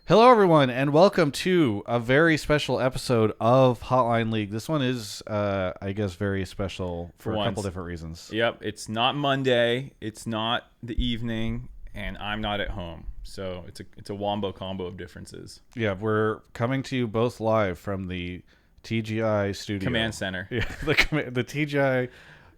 Hello, everyone, and welcome to a very special episode of Hotline League. This one is, I guess, very special for a couple different reasons. Yep, it's not Monday, it's not the evening, and I'm not at home. So it's a wombo combo of differences. Yeah, we're coming to you both live from the TGI studio. Command center. Yeah, the TGI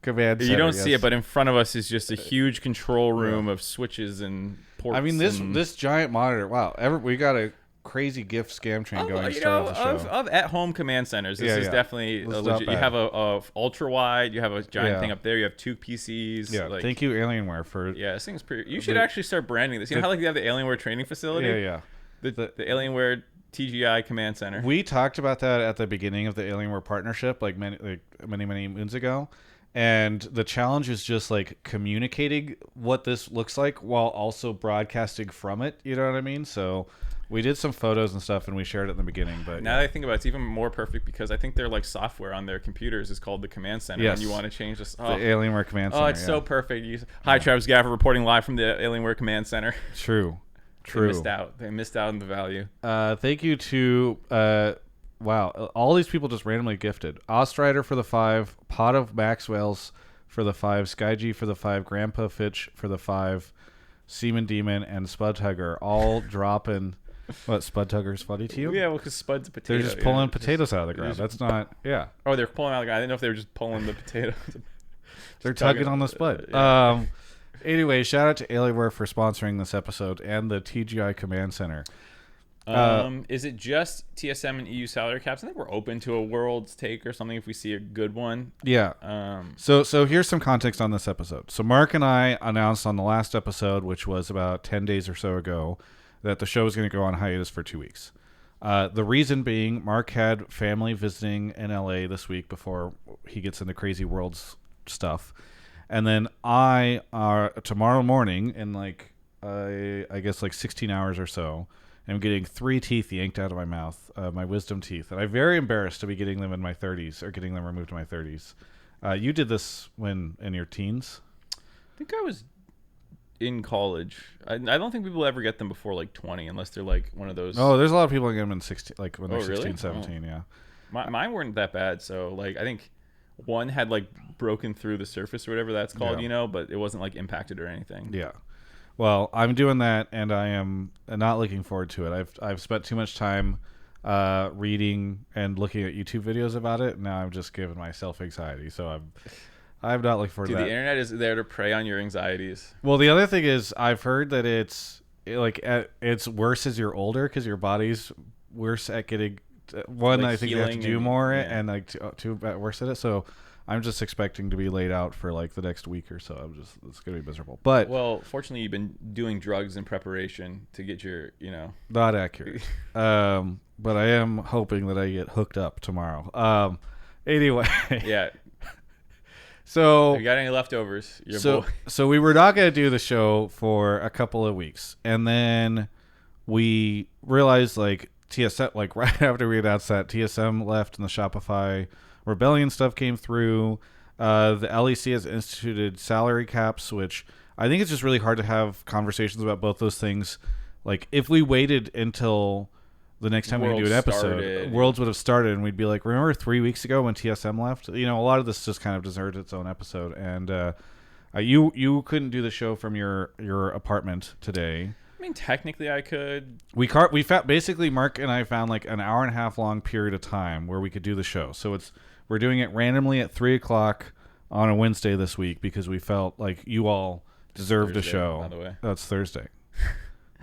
command center. You don't see it, but in front of us is just a huge control room of switches and ports. I mean, this giant monitor. Wow, we got a crazy gift scam train going to start the show. Of at-home command centers. This is definitely legit. You have a ultra wide. You have a giant thing up there. You have two PCs. Yeah, thank you Alienware for. Yeah, this thing's pretty. You should actually start branding this. You know how they have the Alienware training facility? Yeah. The Alienware TGI command center. We talked about that at the beginning of the Alienware partnership, like many moons ago. And the challenge is just like communicating what this looks like while also broadcasting from it. You know what I mean? So we did some photos and stuff, and we shared it in the beginning. But now that I think about it, it's even more perfect because I think their like software on their computers is called the Command Center. Yes. And you want to change this. The Alienware Command Center. Oh, it's so perfect. Hi, Travis Gaffer reporting live from the Alienware Command Center. True. They missed out on the value. Thank you to wow, all these people just randomly gifted. Ostrider for the 5, Pot of Maxwell's for the 5, SkyG for the 5, Grandpa Fitch for the 5, Seaman Demon, and Spud Hugger all dropping. What, Spud Hugger's funny to you? Yeah, well, because Spud's a potato. They're just pulling potatoes out of the ground. That's not, yeah. Oh, they're pulling out the ground. I didn't know if they were just pulling the potatoes. They're tugging on the Spud. Yeah. Anyway, shout out to Alienware for sponsoring this episode and the TGI Command Center. Is it just TSM and EU salary caps? I think we're open to a world's take or something if we see a good one. Yeah. So here's some context on this episode. So Mark and I announced on the last episode, which was about 10 days or so ago, that the show was going to go on hiatus for 2 weeks. The reason being, Mark had family visiting in LA this week before he gets into crazy world's stuff. And then I, tomorrow morning, in like, I guess like 16 hours or so, I'm getting 3 teeth yanked out of my mouth, my wisdom teeth. And I'm very embarrassed to be getting them in my 30s or getting them removed in my 30s. You did this when in your teens? I think I was in college. I don't think people ever get them before like 20 unless they're like one of those. Oh, there's a lot of people that get them in 16, like when they're 16, really? 17, yeah. Mine weren't that bad. So like I think one had like broken through the surface or whatever that's called, but it wasn't like impacted or anything. Yeah. Well, I'm doing that, and I am not looking forward to it. I've spent too much time reading and looking at YouTube videos about it. And now I'm just giving myself anxiety. So I'm not looking forward to that. The internet is there to prey on your anxieties. Well, the other thing is I've heard that it's worse as you're older because your body's worse at getting one. Like I think you have to do more and like two worse at it. So I'm just expecting to be laid out for like the next week or so. It's gonna be miserable. But fortunately, you've been doing drugs in preparation to get your, not accurate. But I am hoping that I get hooked up tomorrow. Anyway, yeah. So if you got any leftovers? So we were not gonna do the show for a couple of weeks, and then we realized like TSM, like right after we announced that TSM left and the Shopify Rebellion stuff came through. The LEC has instituted salary caps, which I think it's just really hard to have conversations about both those things. Like if we waited until the next time we do an episode, Worlds would have started, and we'd be like, remember 3 weeks ago when TSM left? A lot of this just kind of deserves its own episode. And you couldn't do the show from your apartment today. I mean, technically I could. We found, basically Mark and I found like an hour and a half long period of time where we could do the show. So we're doing it randomly at 3:00 on a Wednesday this week because we felt like you all deserved a show. By the way, that's Thursday.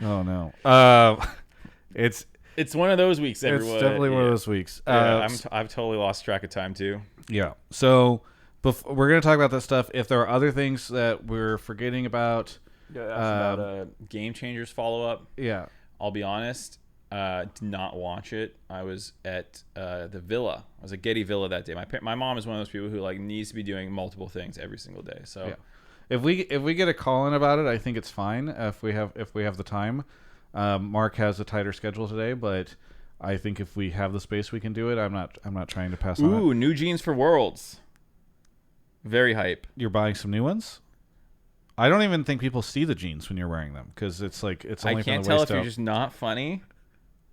Oh no. It's one of those weeks. Everyone. It's definitely one of those weeks. I've totally lost track of time too. Yeah. So we're gonna talk about that stuff. If there are other things that we're forgetting about. About Game Changers follow-up. Yeah. I'll be honest, did not watch it. I was at the Villa. I was at Getty Villa that day. My mom is one of those people who like needs to be doing multiple things every single day. So yeah. If we get a call in about it, I think it's fine if we have the time. Mark has a tighter schedule today, but I think if we have the space, we can do it. I'm not trying to pass on it. Ooh, new jeans for Worlds. Very hype. You're buying some new ones? I don't even think people see the jeans when you're wearing them because it's like it's only. I can't tell if you're just not funny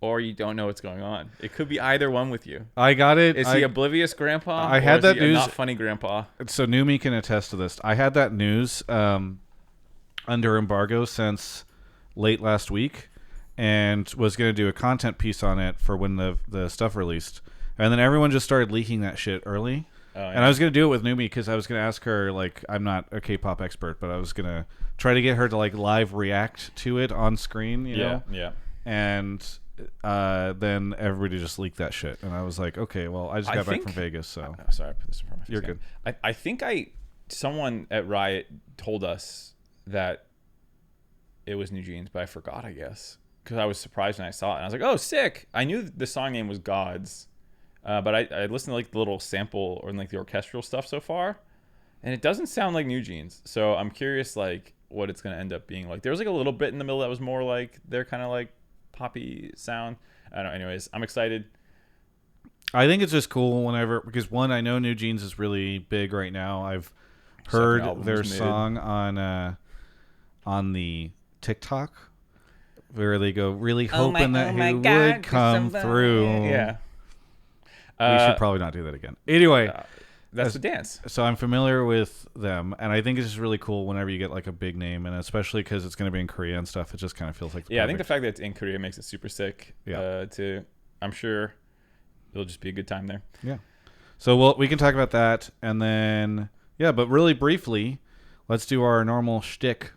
or you don't know what's going on. It could be either one with you. I got it. Is he oblivious grandpa? I had that is he news. A not funny grandpa. So Numi can attest to this. I had that news under embargo since late last week, and was going to do a content piece on it for when the stuff released, and then everyone just started leaking that shit early. Oh, yeah. And I was going to do it with Numi because I was going to ask her, like, I'm not a K-pop expert, but I was going to try to get her to like live react to it on screen, you know? Yeah. And then everybody just leaked that shit, and I was like, okay, well, I just got back from Vegas, so sorry, I put this in front of my face. You're good. I think someone at Riot told us that it was NewJeans, but I forgot, I guess, because I was surprised when I saw it, and I was like, oh, sick. I knew the song name was Gods, but I listened to like the little sample or like the orchestral stuff so far, and it doesn't sound like NewJeans, so I'm curious like what it's going to end up being like. There was like a little bit in the middle that was more like their kind of like poppy sound. I don't know. Anyways, I'm excited. I think it's just cool whenever, because one, I know NewJeans is really big right now. I've heard their song on the TikTok where they go, really hoping that he would come through. Yeah. We should probably not do that again. Anyway. That's the dance. So I'm familiar with them, and I think it's just really cool whenever you get like a big name, and especially because it's going to be in Korea and stuff. It just kind of feels like I think the fact that it's in Korea makes it super sick. Yeah. I'm sure it'll just be a good time there. Yeah. So we can talk about that, and then but really briefly, let's do our normal shtick.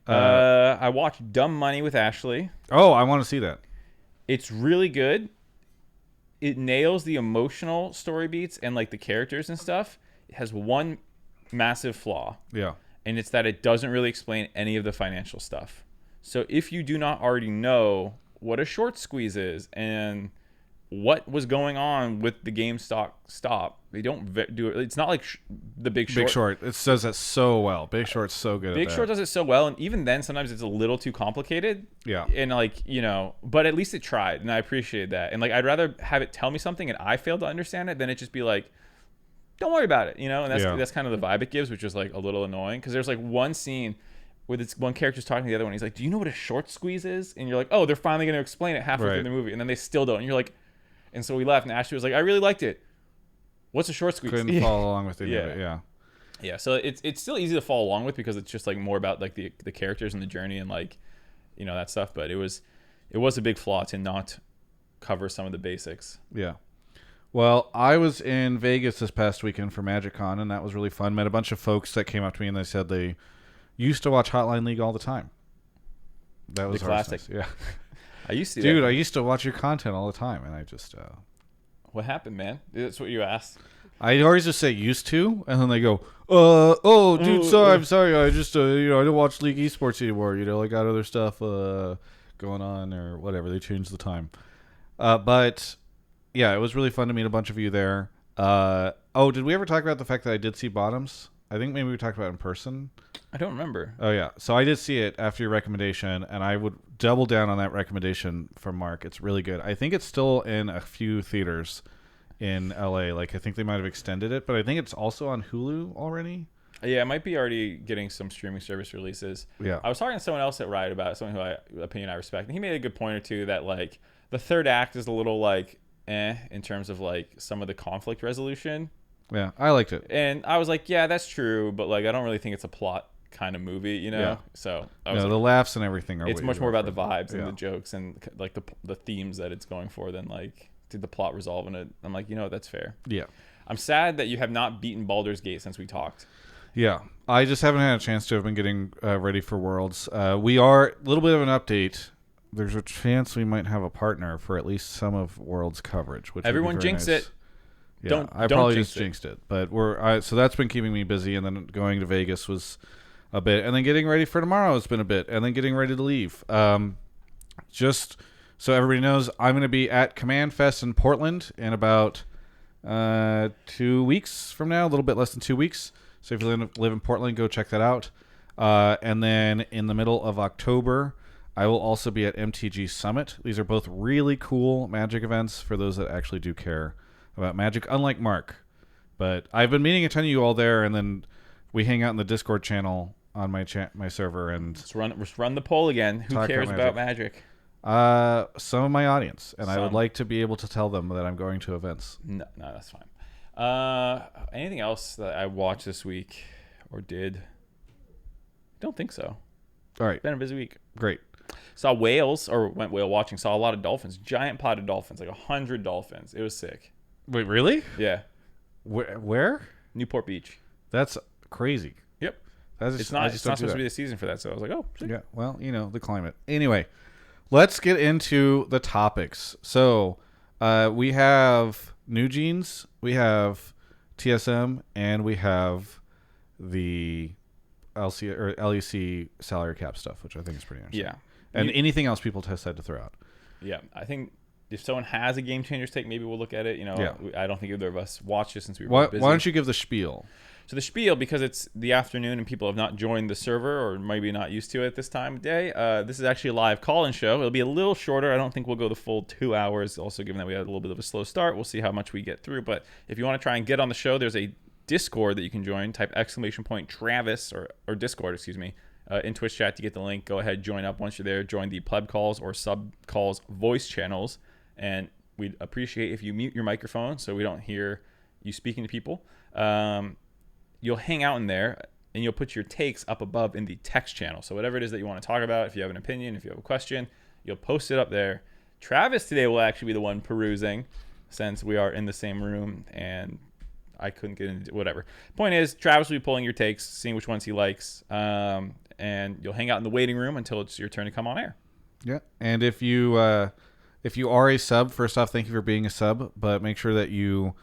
I watched Dumb Money with Ashley. Oh, I want to see that. It's really good. It nails the emotional story beats and like the characters and stuff. It has one massive flaw. Yeah. And it's that it doesn't really explain any of the financial stuff. So if you do not already know what a short squeeze is and what was going on with the GameStop stop, they don't do it. It's not like the Big Short. Big Short. It does that so well. Big Short's so good at that. Big Short does it so well, and even then, sometimes it's a little too complicated. Yeah. And like, but at least it tried, and I appreciate that. And like, I'd rather have it tell me something and I failed to understand it than it just be like, don't worry about it, And that's kind of the vibe it gives, which is like a little annoying, because there's like one scene where this one character's talking to the other one. He's like, do you know what a short squeeze is? And you're like, oh, they're finally going to explain it halfway through the movie, and then they still don't. And you're like, and so we left, and Ashley was like, I really liked it. What's a short squeeze? Couldn't follow along with it. Yeah. So it's still easy to follow along with because it's just like more about like the characters and the journey and like, that stuff. But it was a big flaw to not cover some of the basics. Yeah. Well, I was in Vegas this past weekend for MagicCon, and that was really fun. Met a bunch of folks that came up to me and they said they used to watch Hotline League all the time. That was the classic. Yeah. I used to. Dude, I used to watch your content all the time, and I just. What happened, man? That's what you asked. I always just say used to, and then they go, dude, sorry, I'm sorry. I just, I don't watch League Esports anymore. I got other stuff going on or whatever. They changed the time. But, yeah, it was really fun to meet a bunch of you there. Did we ever talk about the fact that I did see Bottoms? I think maybe we talked about it in person. I don't remember. Oh, yeah. So I did see it after your recommendation, and I would double down on that recommendation from Mark. It's really good. I think it's still in a few theaters in LA. Like, I think they might have extended it, but I think it's also on Hulu already. Yeah, it might be already getting some streaming service releases. Yeah. I was talking to someone else at Riot about it, someone opinion I respect, and he made a good point or two that, like, the third act is a little, like, in terms of, like, some of the conflict resolution. Yeah, I liked it. And I was like, yeah, that's true, but, like, I don't really think it's a plot kind of movie, Yeah. So the laughs and everything are. It's much more about the vibes and the jokes and like the themes that it's going for than like did the plot resolve in it. I'm like, that's fair. Yeah. I'm sad that you have not beaten Baldur's Gate since we talked. Yeah, I just haven't had a chance to. Have been getting ready for Worlds. We are a little bit of an update. There's a chance we might have a partner for at least some of Worlds coverage. Which everyone jinx nice. It. Yeah, I probably just jinxed it, but so that's been keeping me busy, and then going to Vegas was a bit, and then getting ready for tomorrow has been a bit, and then getting ready to leave. Just so everybody knows, I'm going to be at Command Fest in Portland in about 2 weeks from now, a little bit less than 2 weeks. So if you live in Portland, go check that out. And then in the middle of October, I will also be at MTG Summit. These are both really cool Magic events for those that actually do care about Magic, unlike Mark. But I've been meeting a ton of you all there, and then we hang out in the Discord channel on my server, and let's run the poll again. Who cares about Magic? Some of my audience, and I would Some. like to be able to tell them that I'm going to events. No, that's fine. Anything else that I watched this week or did? Don't think so. All right, Been a busy week. great. Saw whales, or went whale watching. Saw a lot of dolphins. Giant pod of dolphins, like 100 dolphins. It was sick. Wait, really? Yeah. Where? Newport Beach. That's crazy. Yep. That's It's not supposed to be the season for that, so I was like, oh, sick. Yeah, well, the climate. Anyway, let's get into the topics. So, we have NewJeans, we have TSM, and we have the LC or LEC salary cap stuff, which I think is pretty interesting. Yeah. And anything else people had to throw out. Yeah. I think if someone has a Game Changers take, maybe we'll look at it. Yeah. I don't think either of us watched it since we were Why busy. don't you give the spiel? So the spiel, because it's the afternoon and people have not joined the server or maybe not used to it this time of day, this is actually a live call-in show. It'll be a little shorter. I don't think we'll go the full 2 hours. Also, given that we had a little bit of a slow start, we'll see how much we get through. But if you want to try and get on the show, there's a Discord that you can join. Type !Travis or Discord, excuse me, in Twitch chat to get the link. Go ahead, join up. Once you're there, join the pleb calls or sub calls voice channels. And we'd appreciate if you mute your microphone so we don't hear you speaking to people. You'll hang out in there and you'll put your takes up above in the text channel. So whatever it is that you want to talk about, if you have an opinion, if you have a question, you'll post it up there. Travis today will actually be the one perusing since we are in the same room and I couldn't get into whatever. Point is, Travis will be pulling your takes, seeing which ones he likes, and you'll hang out in the waiting room until it's your turn to come on air. Yeah, and if you are a sub, first off, thank you for being a sub, but make sure that you...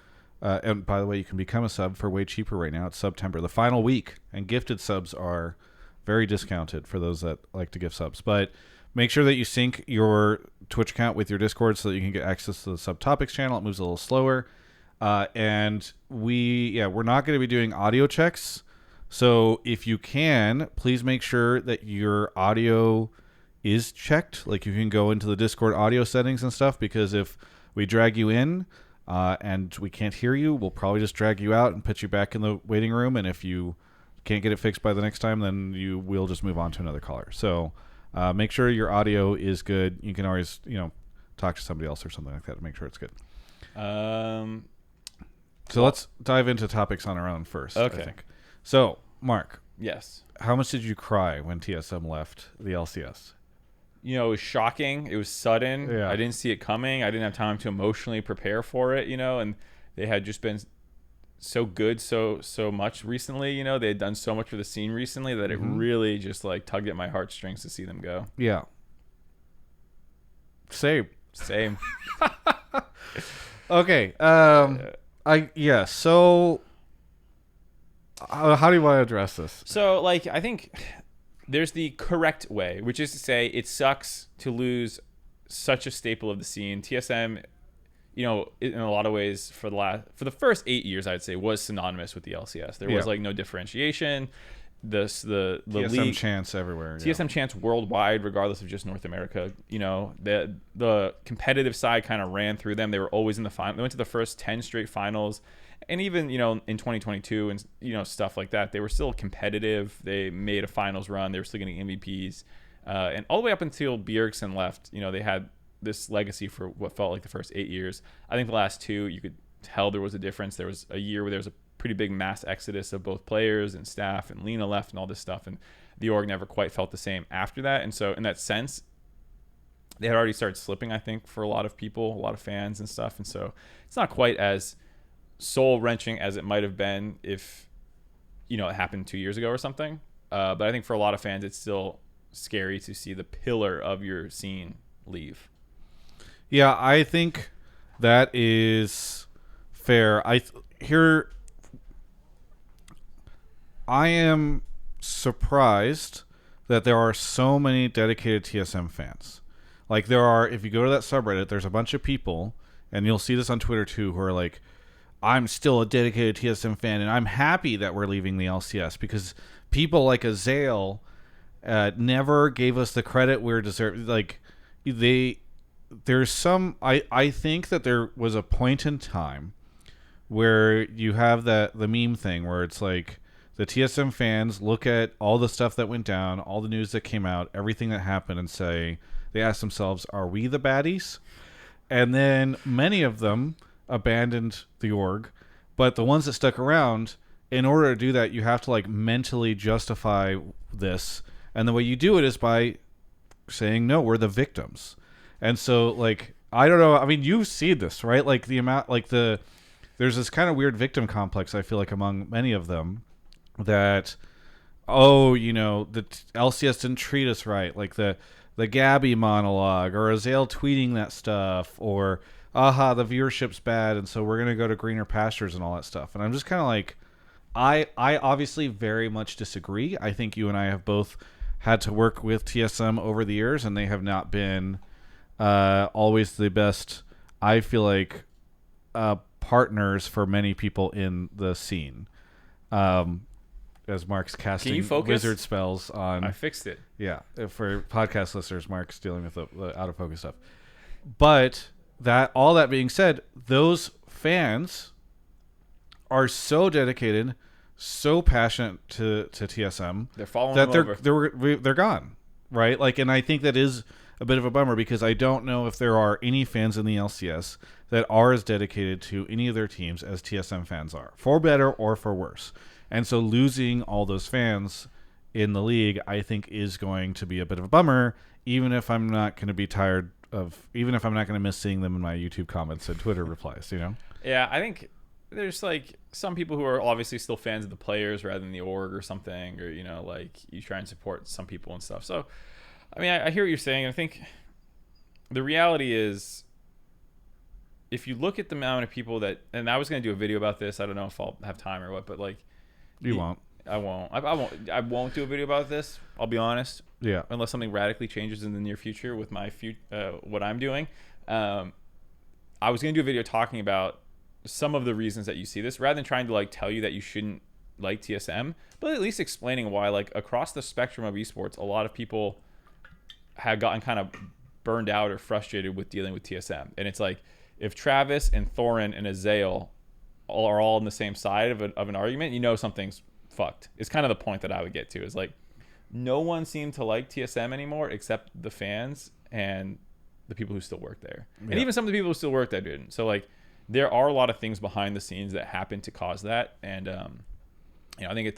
and by the way, you can become a sub for way cheaper right now. It's September, the final week, and gifted subs are very discounted for those that like to give subs. But make sure that you sync your Twitch account with your Discord so that you can get access to the subtopics channel. It moves a little slower. And we're not going to be doing audio checks. So if you can, please make sure that your audio is checked. Like you can go into the Discord audio settings and stuff, because if we drag you in, and we can't hear you, we'll probably just drag you out and put you back in the waiting room. And if you can't get it fixed by the next time, then we'll just move on to another caller. So make sure your audio is good. You can always, talk to somebody else or something like that to make sure it's good. So let's dive into topics on our own first. Okay. I think. So, Mark. Yes. How much did you cry when TSM left the LCS? It was shocking. It was sudden. Yeah. I didn't see it coming. I didn't have time to emotionally prepare for it, and they had just been so good so much recently, they had done so much for the scene recently that it really just like tugged at my heartstrings to see them go. Yeah. Same. Okay. So how do you want to address this? So I think there's the correct way, which is to say it sucks to lose such a staple of the scene. TSM, in a lot of ways for the first 8 years, I'd say was synonymous with the LCS. There was no differentiation. The TSM league chants everywhere. TSM chants worldwide, regardless of just North America. The competitive side kind of ran through them. They were always in the final. They went to the first 10 straight finals. And even, in 2022 and, stuff like that, they were still competitive. They made a finals run. They were still getting MVPs. And all the way up until Bjergsen left, they had this legacy for what felt like the first 8 years. I think the last 2, you could tell there was a difference. There was a year where there was a pretty big mass exodus of both players and staff, and Lena left and all this stuff. And the org never quite felt the same after that. And so in that sense, they had already started slipping, I think, for a lot of people, a lot of fans and stuff. And so it's not quite as soul-wrenching as it might have been if it happened 2 years ago or something, but I think for a lot of fans it's still scary to see the pillar of your scene leave. I think that is fair. I am surprised that there are so many dedicated TSM fans. Like there are, if you go to that subreddit, there's a bunch of people, and you'll see this on Twitter too, who are like, I'm still a dedicated TSM fan, and I'm happy that we're leaving the LCS because people like Azale never gave us the credit we're deserved. Like there's some. I think that there was a point in time where you have the meme thing where it's like the TSM fans look at all the stuff that went down, all the news that came out, everything that happened, and say they asked themselves, are we the baddies? And then many of them abandoned the org, but the ones that stuck around, in order to do that, you have to like mentally justify this, and the way you do it is by saying, no, we're the victims. And so, like, I don't know, I mean, you see this, right? Like the amount, like there's this kind of weird victim complex, I feel like, among many of them, that, oh, you know, the LCS didn't treat us right, like the Gabby monologue, or Azale tweeting that stuff, or aha, the viewership's bad, and so we're gonna go to greener pastures and all that stuff. And I'm just kind of like, I obviously very much disagree. I think you and I have both had to work with TSM over the years, and they have not been always the best, I feel like, partners for many people in the scene. As Mark's casting wizard spells on... I fixed it. Yeah, for podcast listeners, Mark's dealing with the out of focus stuff. But all that being said, those fans are so dedicated, so passionate to TSM, they're following that over. they're gone, right? Like, and I think that is a bit of a bummer, because I don't know if there are any fans in the LCS that are as dedicated to any of their teams as TSM fans are, for better or for worse. And so losing all those fans in the league, I think, is going to be a bit of a bummer, even if I'm not going to be tired of, even if I'm not going to miss seeing them in my YouTube comments and Twitter replies, you know? Yeah, I think there's like some people who are obviously still fans of the players rather than the org or something, or, you know, like you try and support some people and stuff. So, I mean, I hear what you're saying. I think the reality is, if you look at the amount of people that, and I was going to do a video about this, I don't know if I'll have time or what, but like, you won't. I won't. I won't do a video about this. I'll be honest. Yeah. Unless something radically changes in the near future with my what I'm doing. I was going to do a video talking about some of the reasons that you see this, rather than trying to like tell you that you shouldn't like TSM, but at least explaining why, like, across the spectrum of esports, a lot of people have gotten kind of burned out or frustrated with dealing with TSM. And it's like, if Travis and Thorin and Azale are all on the same side of an argument, you know something's fucked. It's kind of the point that I would get to, is like, no one seemed to like TSM anymore except the fans and the people who still work there. Yeah. And even some of the people who still work there didn't. So like, there are a lot of things behind the scenes that happen to cause that. And you know, I think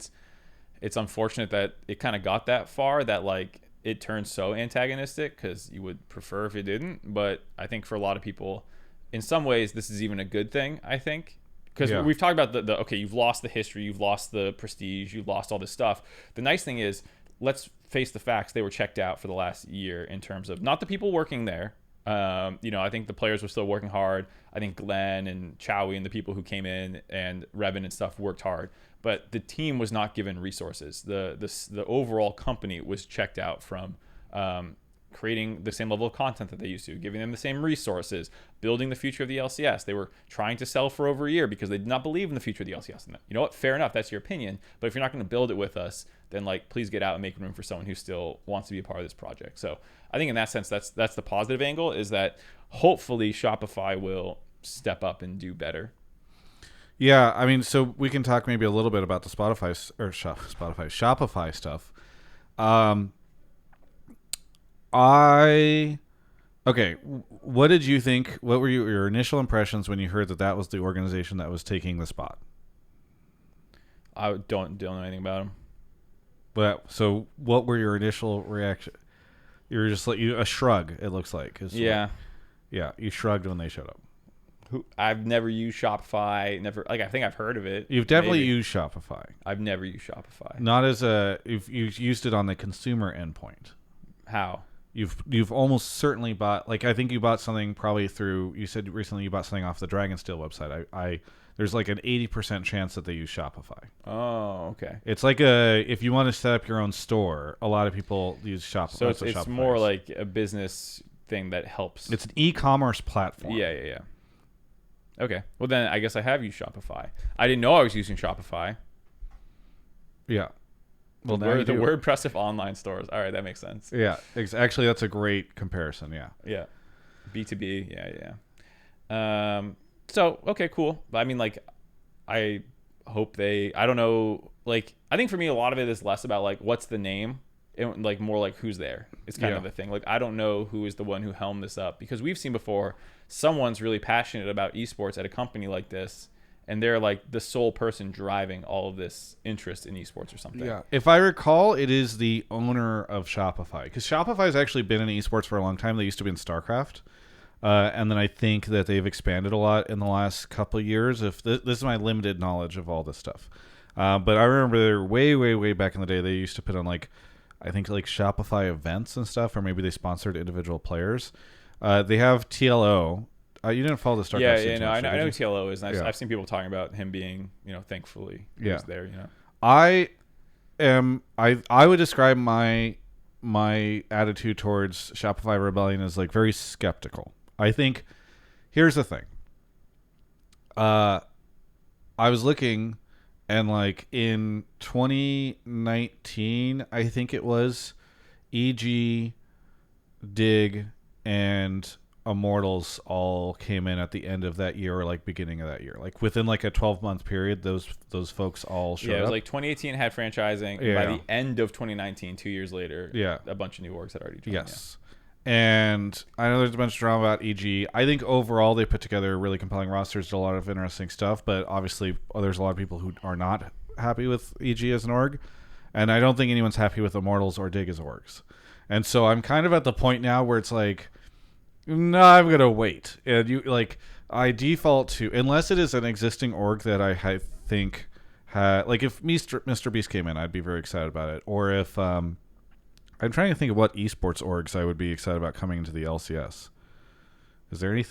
it's unfortunate that it kind of got that far, that like it turned so antagonistic, because you would prefer if it didn't. But I think for a lot of people, in some ways, this is even a good thing, I think. Because we've talked about the okay, you've lost the history, you've lost the prestige, you've lost all this stuff. The nice thing is, let's face the facts, they were checked out for the last year in terms of not the people working there. You know, I think the players were still working hard. I think Glenn and Chowie and the people who came in and Revan and stuff worked hard. But the team was not given resources. The overall company was checked out from creating the same level of content that they used to, giving them the same resources, building the future of the LCS. They were trying to sell for over a year because they did not believe in the future of the LCS. And you know what? Fair enough. That's your opinion. But if you're not going to build it with us, then like, please get out and make room for someone who still wants to be a part of this project. So I think in that sense, that's the positive angle, is that hopefully Shopify will step up and do better. Yeah, I mean, so we can talk maybe a little bit about the Shopify stuff. Okay, what did you think? What were your initial impressions when you heard that was the organization that was taking the spot? I don't know anything about them. But so, what were your initial reaction? You were just like a shrug. It looks like. Yeah, yeah. You shrugged when they showed up. I've never used Shopify. Never, like, I think I've heard of it. You've definitely used Shopify. I've never used Shopify. Not as you've used it on the consumer endpoint. How? You've almost certainly bought, like, I think you bought something probably through, you said recently you bought something off the Dragonsteel website. There's like an 80% chance that they use Shopify. Oh, okay. It's like if you want to set up your own store, a lot of people use Shopify. So it's more like a business thing that helps. It's an e-commerce platform. Yeah. Okay. Well, then I guess I have used Shopify. I didn't know I was using Shopify. Yeah. Well, the WordPress of online stores. All right, that makes sense. Yeah. Actually, that's a great comparison. Yeah. Yeah. B2B. Yeah. So, okay, cool. But I mean, like, I hope I don't know, like, I think for me, a lot of it is less about, like, what's the name like more like who's there. It's kind of the thing. Like I don't know who is the one who helmed this up, because we've seen before someone's really passionate about esports at a company like this, and they're like the sole person driving all of this interest in esports or something. Yeah. If I recall, it is the owner of Shopify, because Shopify has actually been in esports for a long time. They used to be in StarCraft. And then I think that they've expanded a lot in the last couple of years. If this is my limited knowledge of all this stuff. But I remember way back in the day, they used to put on like, I think like Shopify events and stuff, or maybe they sponsored individual players. They have TLO. You didn't follow the StarCraft. Yeah, no, I know who TLO is. And Yeah. I've seen people talking about him being, thankfully he was there. I would describe my attitude towards Shopify Rebellion as like very skeptical. I think here's the thing. I was looking, and like in 2019, I think it was, EG, Dig, and Immortals all came in at the end of that year, or like beginning of that year, like within like a 12-month period. Those folks all showed up. Yeah, it was like 2018 had franchising. And by the end of 2019, 2 years later, a bunch of new orgs had already joined. Yes. And I know there's a bunch of drama about EG. I think overall they put together really compelling rosters, did a lot of interesting stuff, but obviously there's a lot of people who are not happy with EG as an org, and I don't think anyone's happy with Immortals or Dig as orgs. And so I'm kind of at the point now where it's like, no, I'm gonna wait. And I default to, unless it is an existing org that I think like if Mr. Beast came in, I'd be very excited about it. Or if I'm trying to think of what esports orgs I would be excited about coming into the LCS. Is there any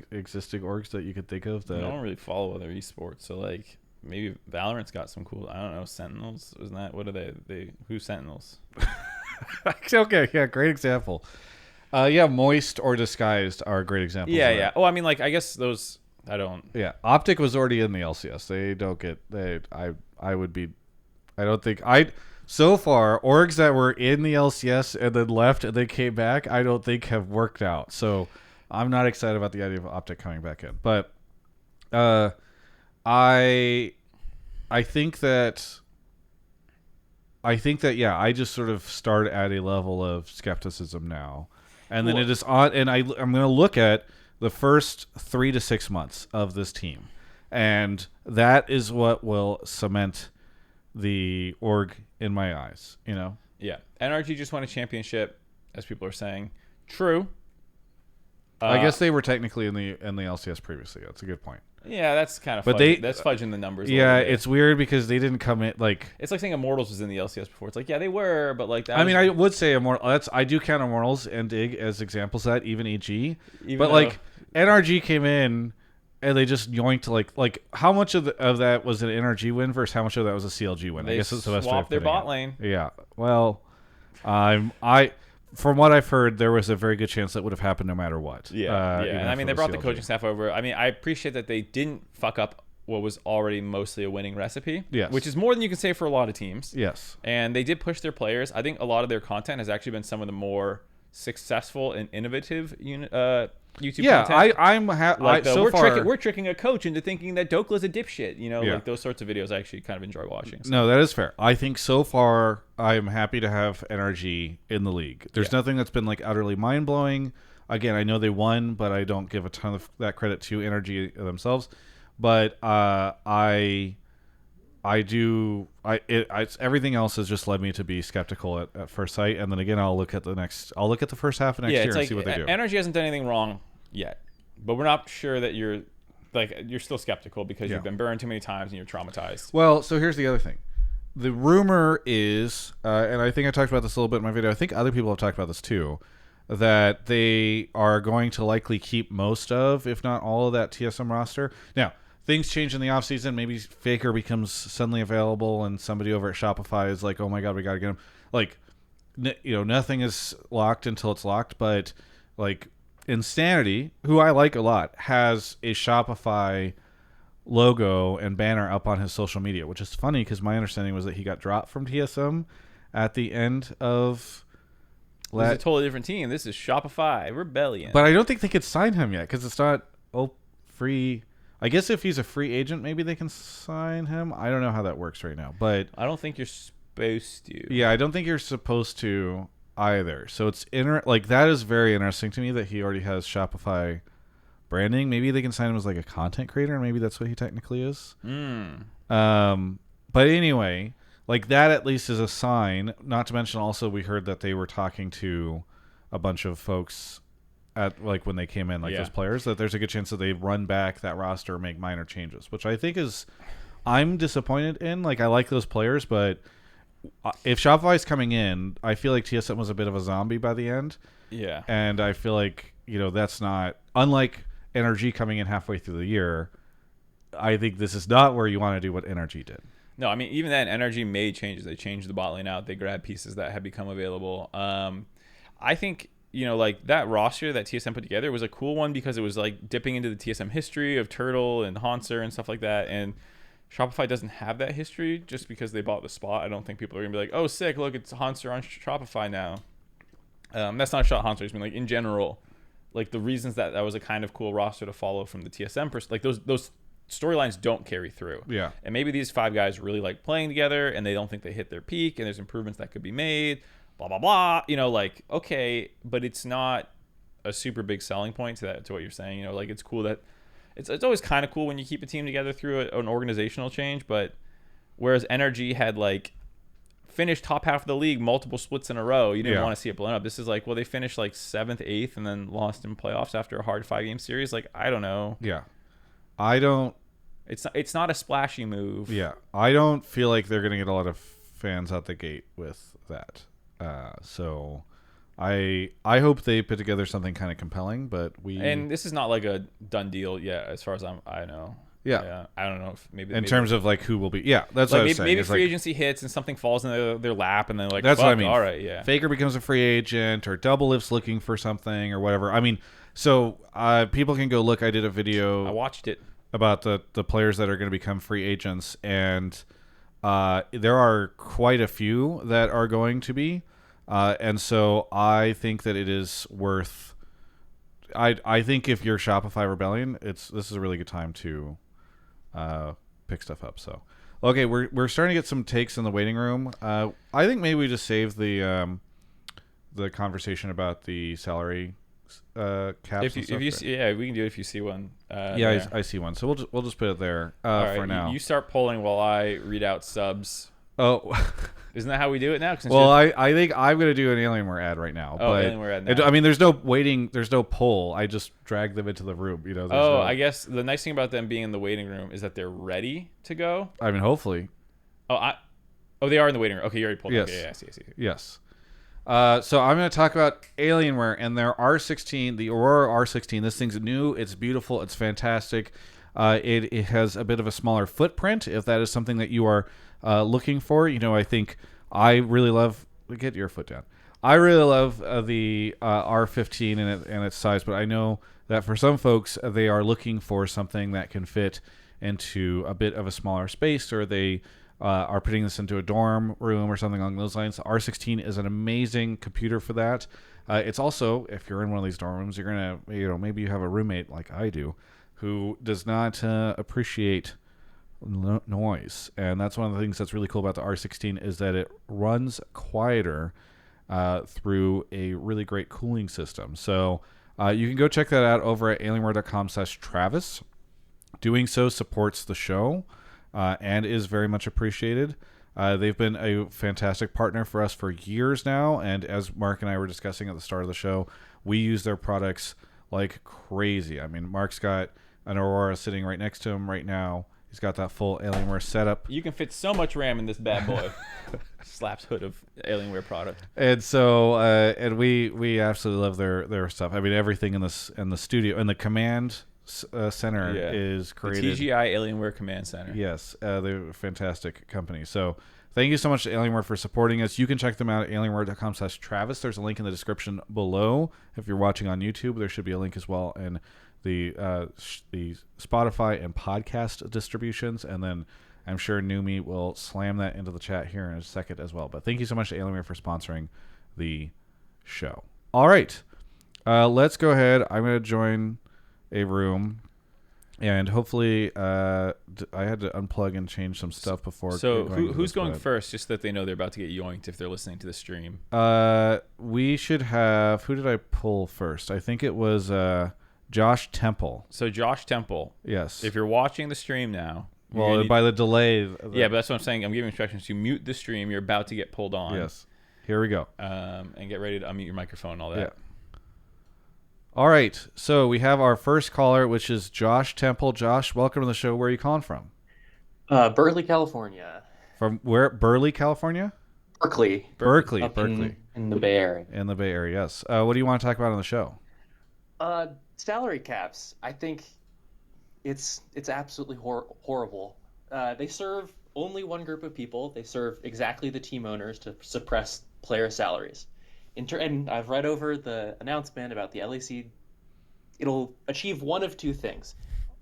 existing orgs that you could think of that? I don't really follow other esports, so like maybe Valorant's got some cool. I don't know, Sentinels. Isn't that, what are they? Who's Sentinels? Okay, yeah, great example. Moist or Disguised are great examples. Yeah. Oh, I mean, like, I guess those, I don't. Yeah, Optic was already in the LCS. They don't get. So far, orgs that were in the LCS and then left and then came back, I don't think have worked out. So I'm not excited about the idea of Optic coming back in. But I think that I just sort of start at a level of skepticism now. And then it is on, and I'm going to look at the first 3 to 6 months of this team, and that is what will cement the org in my eyes. Yeah, NRG just won a championship, as people are saying. True. I guess they were technically in the LCS previously. That's a good point. Yeah, that's kind of but fudging. That's fudging the numbers. Yeah, it's weird because they didn't come in like. It's like saying Immortals was in the LCS before. It's like, yeah, they were, but like that. I would say Immortals. I do count Immortals and Dig as examples of that, even EG. But like NRG came in and they just yoinked like how much of that was an NRG win versus how much of that was a CLG win? They I guess it's the best way of swapped their putting bot it. lane. Yeah. Well, from what I've heard, there was a very good chance that would have happened no matter what. Yeah. And I mean, they brought the CLG. coaching staff over. I mean, I appreciate that they didn't fuck up what was already mostly a winning recipe. Yes. Which is more than you can say for a lot of teams. Yes. And they did push their players. I think a lot of their content has actually been some of the more successful and innovative YouTube content. We're tricking a coach into thinking that Dokla's a dipshit. Like those sorts of videos I actually kind of enjoy watching. So. No, that is fair. I think so far I am happy to have NRG in the league. There's nothing that's been like utterly mind-blowing. Again, I know they won, but I don't give a ton of that credit to NRG themselves. But everything else has just led me to be skeptical at first sight, and then again I'll look at the first half of next year and see what they do. NRG hasn't done anything wrong yet, but we're not sure that you're still skeptical because you've been burned too many times and you're traumatized. Well, so here's the other thing. The rumor is, and I think I talked about this a little bit in my video. I think other people have talked about this too, that they are going to likely keep most of, if not all of, that TSM roster. Now, things change in the offseason. Maybe Faker becomes suddenly available and somebody over at Shopify is like, oh my God, we got to get him. Like, nothing is locked until it's locked. But like Insanity, who I like a lot, has a Shopify logo and banner up on his social media, which is funny because my understanding was that he got dropped from TSM at the end of... This is a totally different team. This is Shopify Rebellion. But I don't think they could sign him yet because it's not free... I guess if he's a free agent, maybe they can sign him. I don't know how that works right now, but I don't think you're supposed to. Yeah, I don't think you're supposed to either. So it's like that is very interesting to me that he already has Shopify branding. Maybe they can sign him as like a content creator, and maybe that's what he technically is. But anyway, like that at least is a sign. Not to mention, also we heard that they were talking to a bunch of folks at like when they came in, like those players. That there's a good chance that they run back that roster, or make minor changes, which I think is I'm disappointed in. Like I like those players, but if Shopify's coming in, I feel like TSM was a bit of a zombie by the end. Yeah, and I feel like that's not unlike NRG coming in halfway through the year. I think this is not where you want to do what NRG did. No, I mean, even then, NRG made changes. They changed the bot lane out. They grabbed pieces that had become available. I think, like that roster that TSM put together was a cool one because it was like dipping into the TSM history of Turtle and Hanser and stuff like that. And Shopify doesn't have that history just because they bought the spot. I don't think people are going to be like, oh, sick, look, it's Hanser on Shopify now. That's not a shot Hanser. I mean, like in general, like the reasons that was a kind of cool roster to follow from the TSM like those storylines don't carry through. Yeah. And maybe these 5 guys really like playing together and they don't think they hit their peak and there's improvements that could be made, blah, blah, blah. Like, okay, but it's not a super big selling point to what you're saying. Like it's cool that it's always kind of cool when you keep a team together through an organizational change. But whereas NRG had like finished top half of the league multiple splits in a row, you didn't want to see it blown up. This is like, well, they finished like 7th, 8th, and then lost in playoffs after a hard 5-game series. Like, I don't know. Yeah. I don't. It's not a splashy move. Yeah, I don't feel like they're going to get a lot of fans out the gate with that. So, I hope they put together something kind of compelling. And this is not like a done deal yet, as far as I know. Yeah. I don't know if maybe in terms of like who will be. Yeah, that's like what I was saying. Maybe free agency hits and something falls in their lap, and they're like, that's what I mean. All right, yeah. Faker becomes a free agent, or Double Lift's looking for something, or whatever. I mean, so people can go look. I did a video. I watched it about the players that are going to become free agents, and there are quite a few that are going to be, and so I think that it is worth. I think if you're Shopify Rebellion, this is a really good time to pick stuff up. So okay, we're starting to get some takes in the waiting room. I think maybe we just save the conversation about the salary caps. If you see, yeah, we can do it if you see one. I see one, so we'll just put it there for now. You start polling while I read out subs. Oh, isn't that how we do it now? Well, I think I'm going to do an Alienware ad right now. Oh, Alienware ad now. I mean, there's no waiting. There's no poll. I just drag them into the room. I guess the nice thing about them being in the waiting room is that they're ready to go. I mean, hopefully. They are in the waiting room. Okay, you already pulled. Yes. Okay, yeah, I see. Yes. So I'm going to talk about Alienware and their R16, the Aurora R16. This thing's new. It's beautiful. It's fantastic. It has a bit of a smaller footprint, if that is something that you are looking for. I think I really love. Get your foot down. I really love the R15 and its size, but I know that for some folks, they are looking for something that can fit into a bit of a smaller space, or they are putting this into a dorm room or something along those lines. The R16 is an amazing computer for that. It's also, if you're in one of these dorm rooms, you're gonna, maybe you have a roommate like I do, who does not appreciate noise, and that's one of the things that's really cool about the R16 is that it runs quieter through a really great cooling system. So you can go check that out over at alienware.com/Travis. Doing so supports the show. And is very much appreciated. They've been a fantastic partner for us for years now, and as Mark and I were discussing at the start of the show, we use their products like crazy. I mean, Mark's got an Aurora sitting right next to him right now. He's got that full Alienware setup. You can fit so much RAM in this bad boy. Slaps hood of Alienware product. And so, and we absolutely love their stuff. I mean, everything in the studio and the command center is created. The TGI Alienware Command Center. Yes, they're a fantastic company. So thank you so much to Alienware for supporting us. You can check them out at alienware.com/Travis. There's a link in the description below. If you're watching on YouTube, there should be a link as well in the Spotify and podcast distributions. And then I'm sure numiii will slam that into the chat here in a second as well. But thank you so much to Alienware for sponsoring the show. All right, let's go ahead. I'm going to join a room. And hopefully, I had to unplug and change some stuff before. So going into who's this, going but, first, just that they know they're about to get yoinked if they're listening to the stream? We should have. Who did I pull first? I think it was Josh Temple. So Josh Temple, Yes. if you're watching the stream now, Well, by the delay. yeah, but that's what I'm saying. I'm giving instructions to mute the stream. You're about to get pulled on. Yes. Here we go. And get ready to unmute your microphone and all that. Yeah. All right. So we have our first caller, which is Josh Temple. Josh, welcome to the show. Where are you calling from? Berkeley, California. From where? Burley, California? Berkeley. In the Bay Area. In the Bay Area, yes. What do you want to talk about on the show? Salary caps. I think it's absolutely horrible. They serve only one group of people. They serve exactly the team owners to suppress player salaries. And I've read over the announcement about the LEC. It'll achieve one of two things.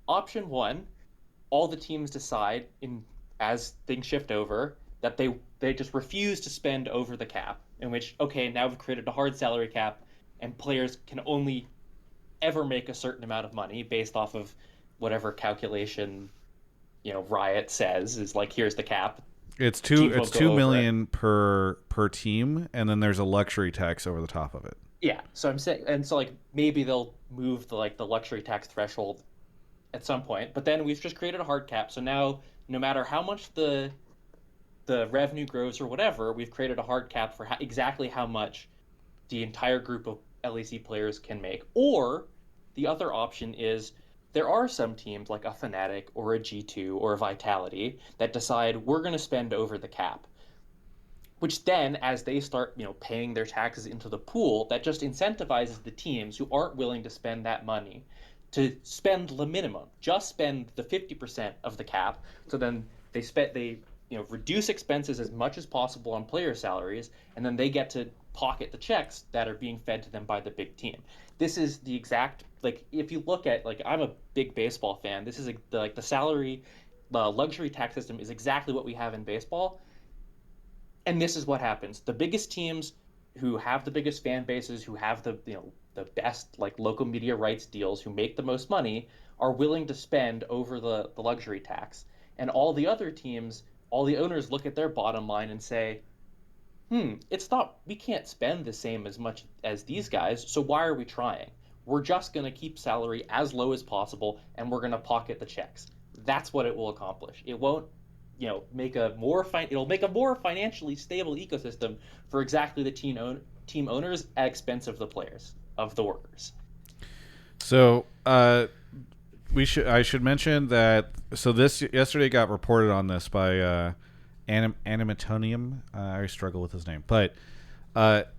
Option one, all the teams decide as things shift over that they just refuse to spend over the cap, in which, okay, now we've created a hard salary cap and players can only ever make a certain amount of money based off of whatever calculation Riot says is like, here's the cap. It's two million per team, and then there's a luxury tax over the top of it. Yeah, so I'm saying, and so like maybe they'll move the luxury tax threshold at some point, but then we've just created a hard cap. So now no matter how much the revenue grows or whatever, we've created a hard cap for exactly how much the entire group of LEC players can make. Or the other option is there are some teams like a Fnatic or a G2 or a Vitality that decide we're going to spend over the cap, which then as they start paying their taxes into the pool, that just incentivizes the teams who aren't willing to spend that money to spend the minimum, just spend the 50% of the cap. So then they reduce expenses as much as possible on player salaries, and then they get to pocket the checks that are being fed to them by the big team. This is the exact, if you look at, I'm a big baseball fan. This is the salary, luxury tax system is exactly what we have in baseball. And this is what happens. The biggest teams who have the biggest fan bases, who have the best local media rights deals, who make the most money, are willing to spend over the luxury tax. And all the other teams, all the owners look at their bottom line and say, we can't spend the same as much as these guys, so why are we trying? We're just going to keep salary as low as possible, and we're going to pocket the checks. That's what it will accomplish. It won't, it'll make a more financially stable ecosystem for exactly the team owners at expense of the players, of the workers. So, I should mention that. So this yesterday got reported on this by Animatonium. I struggle with his name, but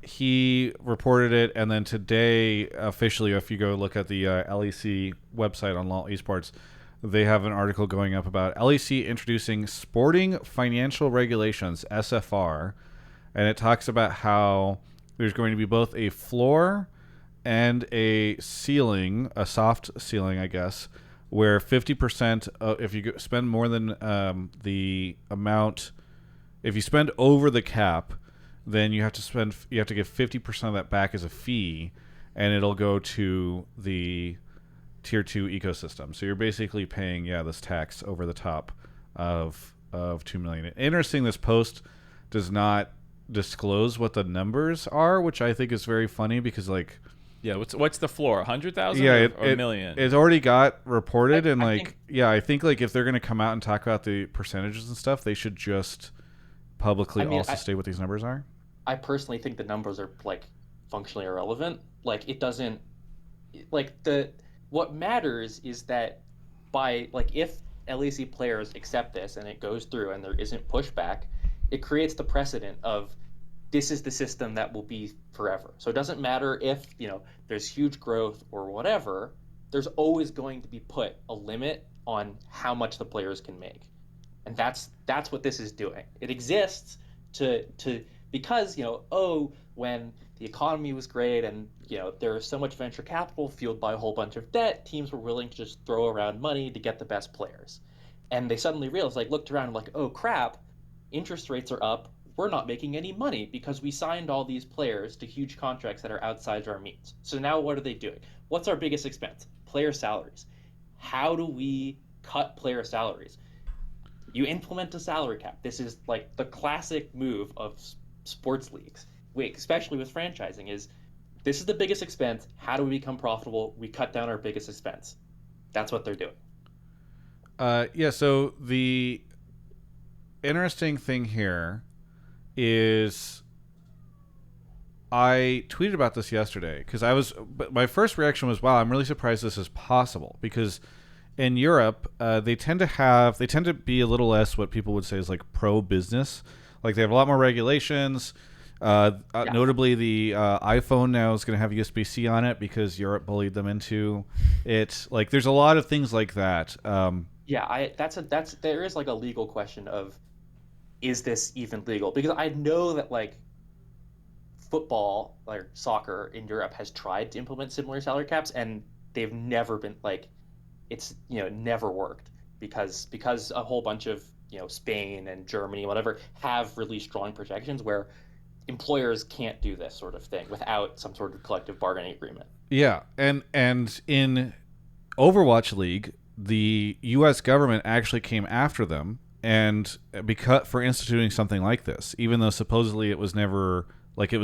he reported it, and then today officially, if you go look at the LEC website on LOL Esports, they have an article going up about LEC introducing sporting financial regulations (SFR), and it talks about how there's going to be both a floor and a ceiling, a soft ceiling, I guess, where 50% if you spend more than the amount, if you spend over the cap, then you have to give 50% of that back as a fee, and it'll go to the tier 2 ecosystem. So you're basically paying this tax over the top of 2 million. Interesting, this post does not disclose what the numbers are, which I think is very funny because what's the floor? 100,000 or a million? It's already got reported, I think if they're going to come out and talk about the percentages and stuff, they should just publicly state what these numbers are. I personally think the numbers are functionally irrelevant. It doesn't what matters is that if LEC players accept this and it goes through and there isn't pushback, it creates the precedent of this is the system that will be forever. So it doesn't matter if there's huge growth or whatever, there's always going to be put a limit on how much the players can make. And that's what this is doing. It exists because when the economy was great and there was so much venture capital fueled by a whole bunch of debt, teams were willing to just throw around money to get the best players. And they suddenly realized, looked around and oh crap, interest rates are up. We're not making any money because we signed all these players to huge contracts that are outside our means. So now what are they doing? What's our biggest expense? Player salaries. how do we cut player salaries? You implement a salary cap. This is like the classic move of sports leagues, especially with franchising, is this is the biggest expense. How do we become profitable? We cut down our biggest expense. That's what they're doing. Yeah, so the interesting thing here is I tweeted about this yesterday because my first reaction was, wow, I'm really surprised this is possible, because in Europe, they tend to be a little less what people would say is like pro business. Like they have a lot more regulations. Notably, the iPhone now is going to have USB-C on it because Europe bullied them into it. Like there's a lot of things like that. There is like a legal question of, is this even legal? Because I know that like football or soccer in Europe has tried to implement similar salary caps, and they've never been like, it's never worked because a whole bunch of Spain and Germany, whatever, have really strong protections where employers can't do this sort of thing without some sort of collective bargaining agreement. Yeah, and in Overwatch League, the U.S. government actually came after them and because for instituting something like this, even though supposedly it was never like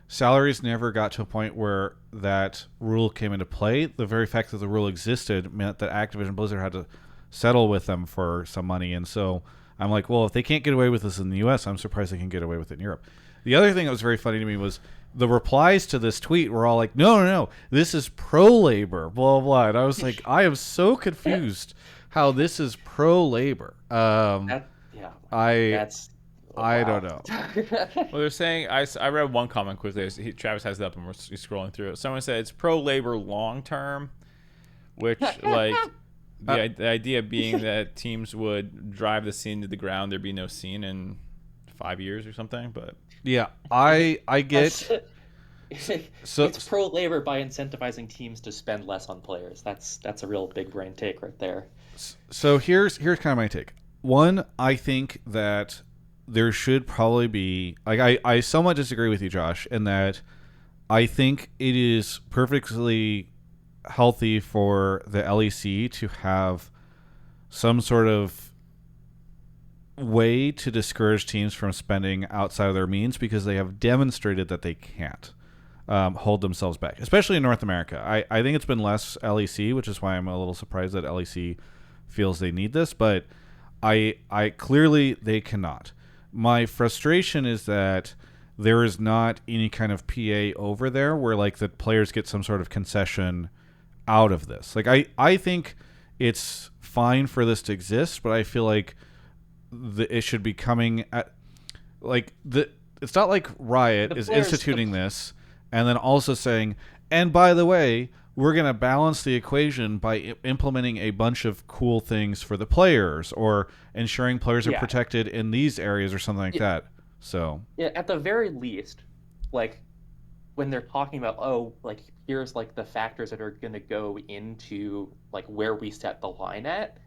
salaries never got to a point where that rule came into play. The very fact that the rule existed meant that Activision Blizzard had to settle with them for some money, and so I'm like, well, if they can't get away with this in the U.S., I'm surprised they can get away with it in Europe. The other thing that was very funny to me was the replies to this tweet were all like, no, this is pro-labor, blah, blah. And I was like, I am so confused how this is pro-labor. I don't know. Well, they're saying, I read one comment quickly. Travis has it up and we're scrolling through it. Someone said it's pro-labor long-term, which, like, the idea being that teams would drive the scene to the ground, there'd be no scene in 5 years or something, but... Yeah, I get... It's pro-labor by incentivizing teams to spend less on players. That's a real big brain take right there. So here's kind of my take. One, I think that there should probably be... Like, I somewhat disagree with you, Josh, in that I think it is perfectly healthy for the LEC to have some sort of way to discourage teams from spending outside of their means, because they have demonstrated that they can't hold themselves back, especially in North America. I think it's been less LEC, which is why I'm a little surprised that LEC feels they need this, but I clearly they cannot. My frustration is that there is not any kind of PA over there where like the players get some sort of concession out of this. Like I think it's fine for this to exist, but I feel like it should be coming at like it's not like Riot is instituting this and then also saying, and by the way, we're going to balance the equation by implementing a bunch of cool things for the players or ensuring players are protected in these areas or something like that. So at the very least, like when they're talking about, like here's like the factors that are going to go into like where we set the line at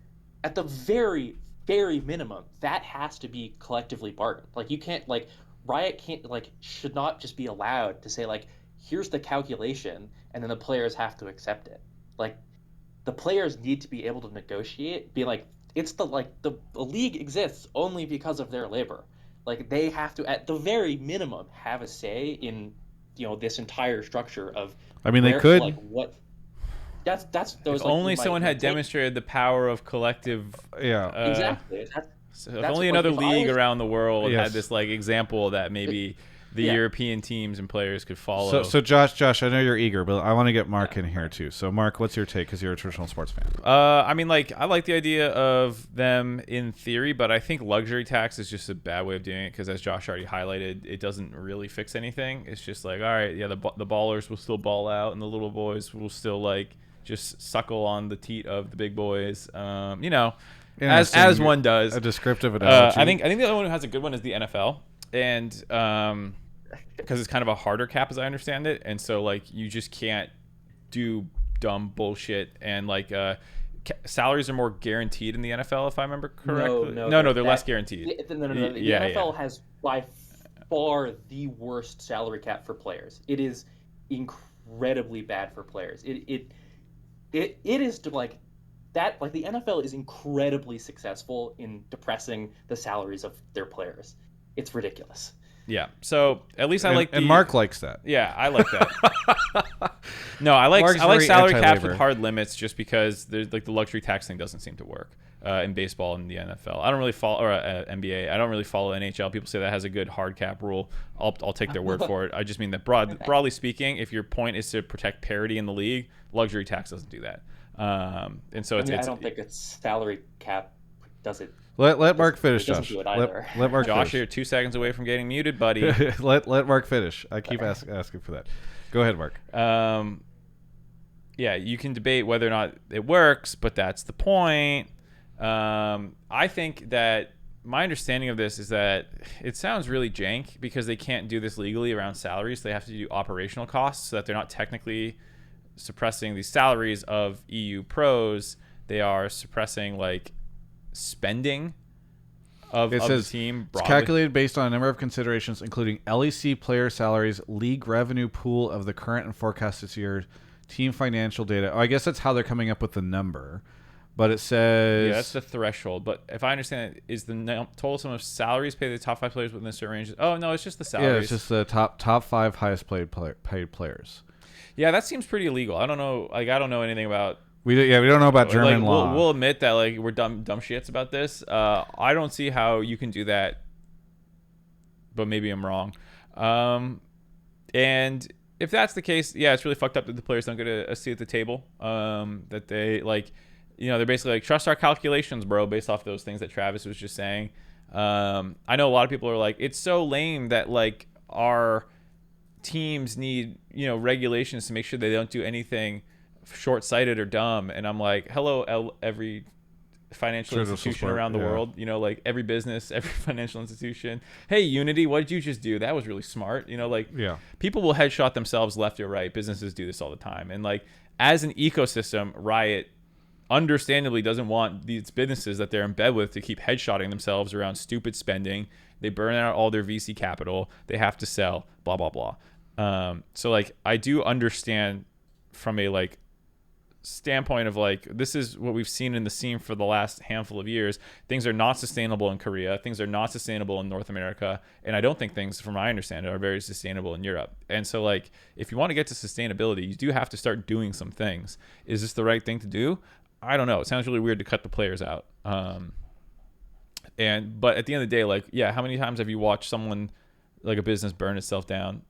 the very minimum, that has to be collectively bargained. Like you can't like Riot can't like should not just be allowed to say like here's the calculation and then the players have to accept it. Like the players need to be able to negotiate, be like it's the league exists only because of their labor. Like they have to at the very minimum have a say in this entire structure of they could like what that's those if like, only someone had demonstrated the power of collective exactly. So if only another league around the world had this like example that maybe the European teams and players could follow. So Josh, I know you're eager, but I want to get Mark in here too. So Mark, what's your take? Because you're a traditional sports fan. I like the idea of them in theory, but I think luxury tax is just a bad way of doing it because, as Josh already highlighted, it doesn't really fix anything. It's just like, all right, the ballers will still ball out, and the little boys will still like just suckle on the teat of the big boys. As one does. A descriptive analogy. I think the other one who has a good one is the NFL, and because it's kind of a harder cap as I understand it, and so like you just can't do dumb bullshit, and like salaries are more guaranteed in the NFL if I remember correctly. No, they're less guaranteed. The NFL has by far the worst salary cap for players. It is incredibly bad for players. it is like that. Like the NFL is incredibly successful in depressing the salaries of their players. It's ridiculous. Yeah. So at least I like and Mark likes that. Yeah, I like that. No, I like salary caps with hard limits just because there's like the luxury tax thing doesn't seem to work in baseball and the NFL. I don't really follow or NBA. I don't really follow NHL. People say that has a good hard cap rule. I'll take their word for it. I just mean that broadly speaking, if your point is to protect parity in the league, luxury tax doesn't do that. And so I don't think it's salary cap does it. Let Mark finish, Josh. Do it either. Let Mark Josh, finish. you're 2 seconds away from getting muted, buddy. let Mark finish. I keep asking for that. Go ahead, Mark. Yeah, you can debate whether or not it works, but that's the point. I think that my understanding of this is that it sounds really jank because they can't do this legally around salaries. They have to do operational costs so that they're not technically suppressing the salaries of EU pros. They are suppressing like spending of the team broadly. It's calculated based on a number of considerations, including LEC player salaries, league revenue pool of the current and forecasted year, team financial data. Oh, I guess that's how they're coming up with the number. But it says... Yeah, that's the threshold. But if I understand it, is the total sum of salaries paid to the top 5 players within a certain range? Oh, no, it's just the salaries. Yeah, it's just the top 5 highest paid players. Yeah, that seems pretty illegal. I don't know. Like, I don't know anything about... We don't know about German law. We'll admit that like we're dumb shits about this. I don't see how you can do that, but maybe I'm wrong. And if that's the case, yeah, it's really fucked up that the players don't get a seat at the table. That they like, they're basically like, trust our calculations, bro, based off those things that Travis was just saying. I know a lot of people are like, it's so lame that like our teams need regulations to make sure they don't do anything short-sighted or dumb. And I'm like, hello, every financial institution around the world, like every business, every financial institution. Hey, Unity, what did you just do? That was really smart. People will headshot themselves left or right. Businesses do this all the time. And like, as an ecosystem, Riot understandably doesn't want these businesses that they're in bed with to keep headshotting themselves around stupid spending. They burn out all their VC capital. They have to sell, blah, blah, blah. So like, I do understand from a like standpoint of like, this is what we've seen in the scene for the last handful of years. Things are not sustainable in Korea. Things are not sustainable in North America. And I don't think things, from my understanding, are very sustainable in Europe. And so like, if you want to get to sustainability, you do have to start doing some things. Is this the right thing to do? I don't know. It sounds really weird to cut the players out. But at the end of the day, like, yeah, how many times have you watched someone like a business burn itself down?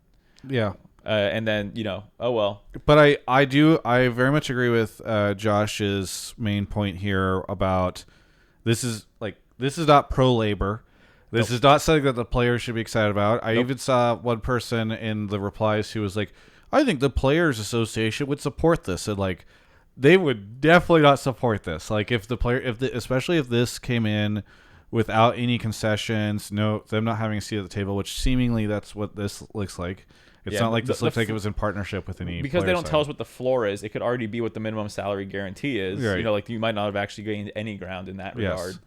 Yeah. And then, oh, well. But I very much agree with Josh's main point here about this is not pro-labor. This is not something that the players should be excited about. I even saw one person in the replies who was like, I think the Players Association would support this. And like, they would definitely not support this. Like especially if this came in without any concessions, them not having a seat at the table, which seemingly that's what this looks like. It's not like this looks like it was in partnership with any because they don't side. tell us what the floor is. It could already be what the minimum salary guarantee is. Right. Like you might not have actually gained any ground in that regard.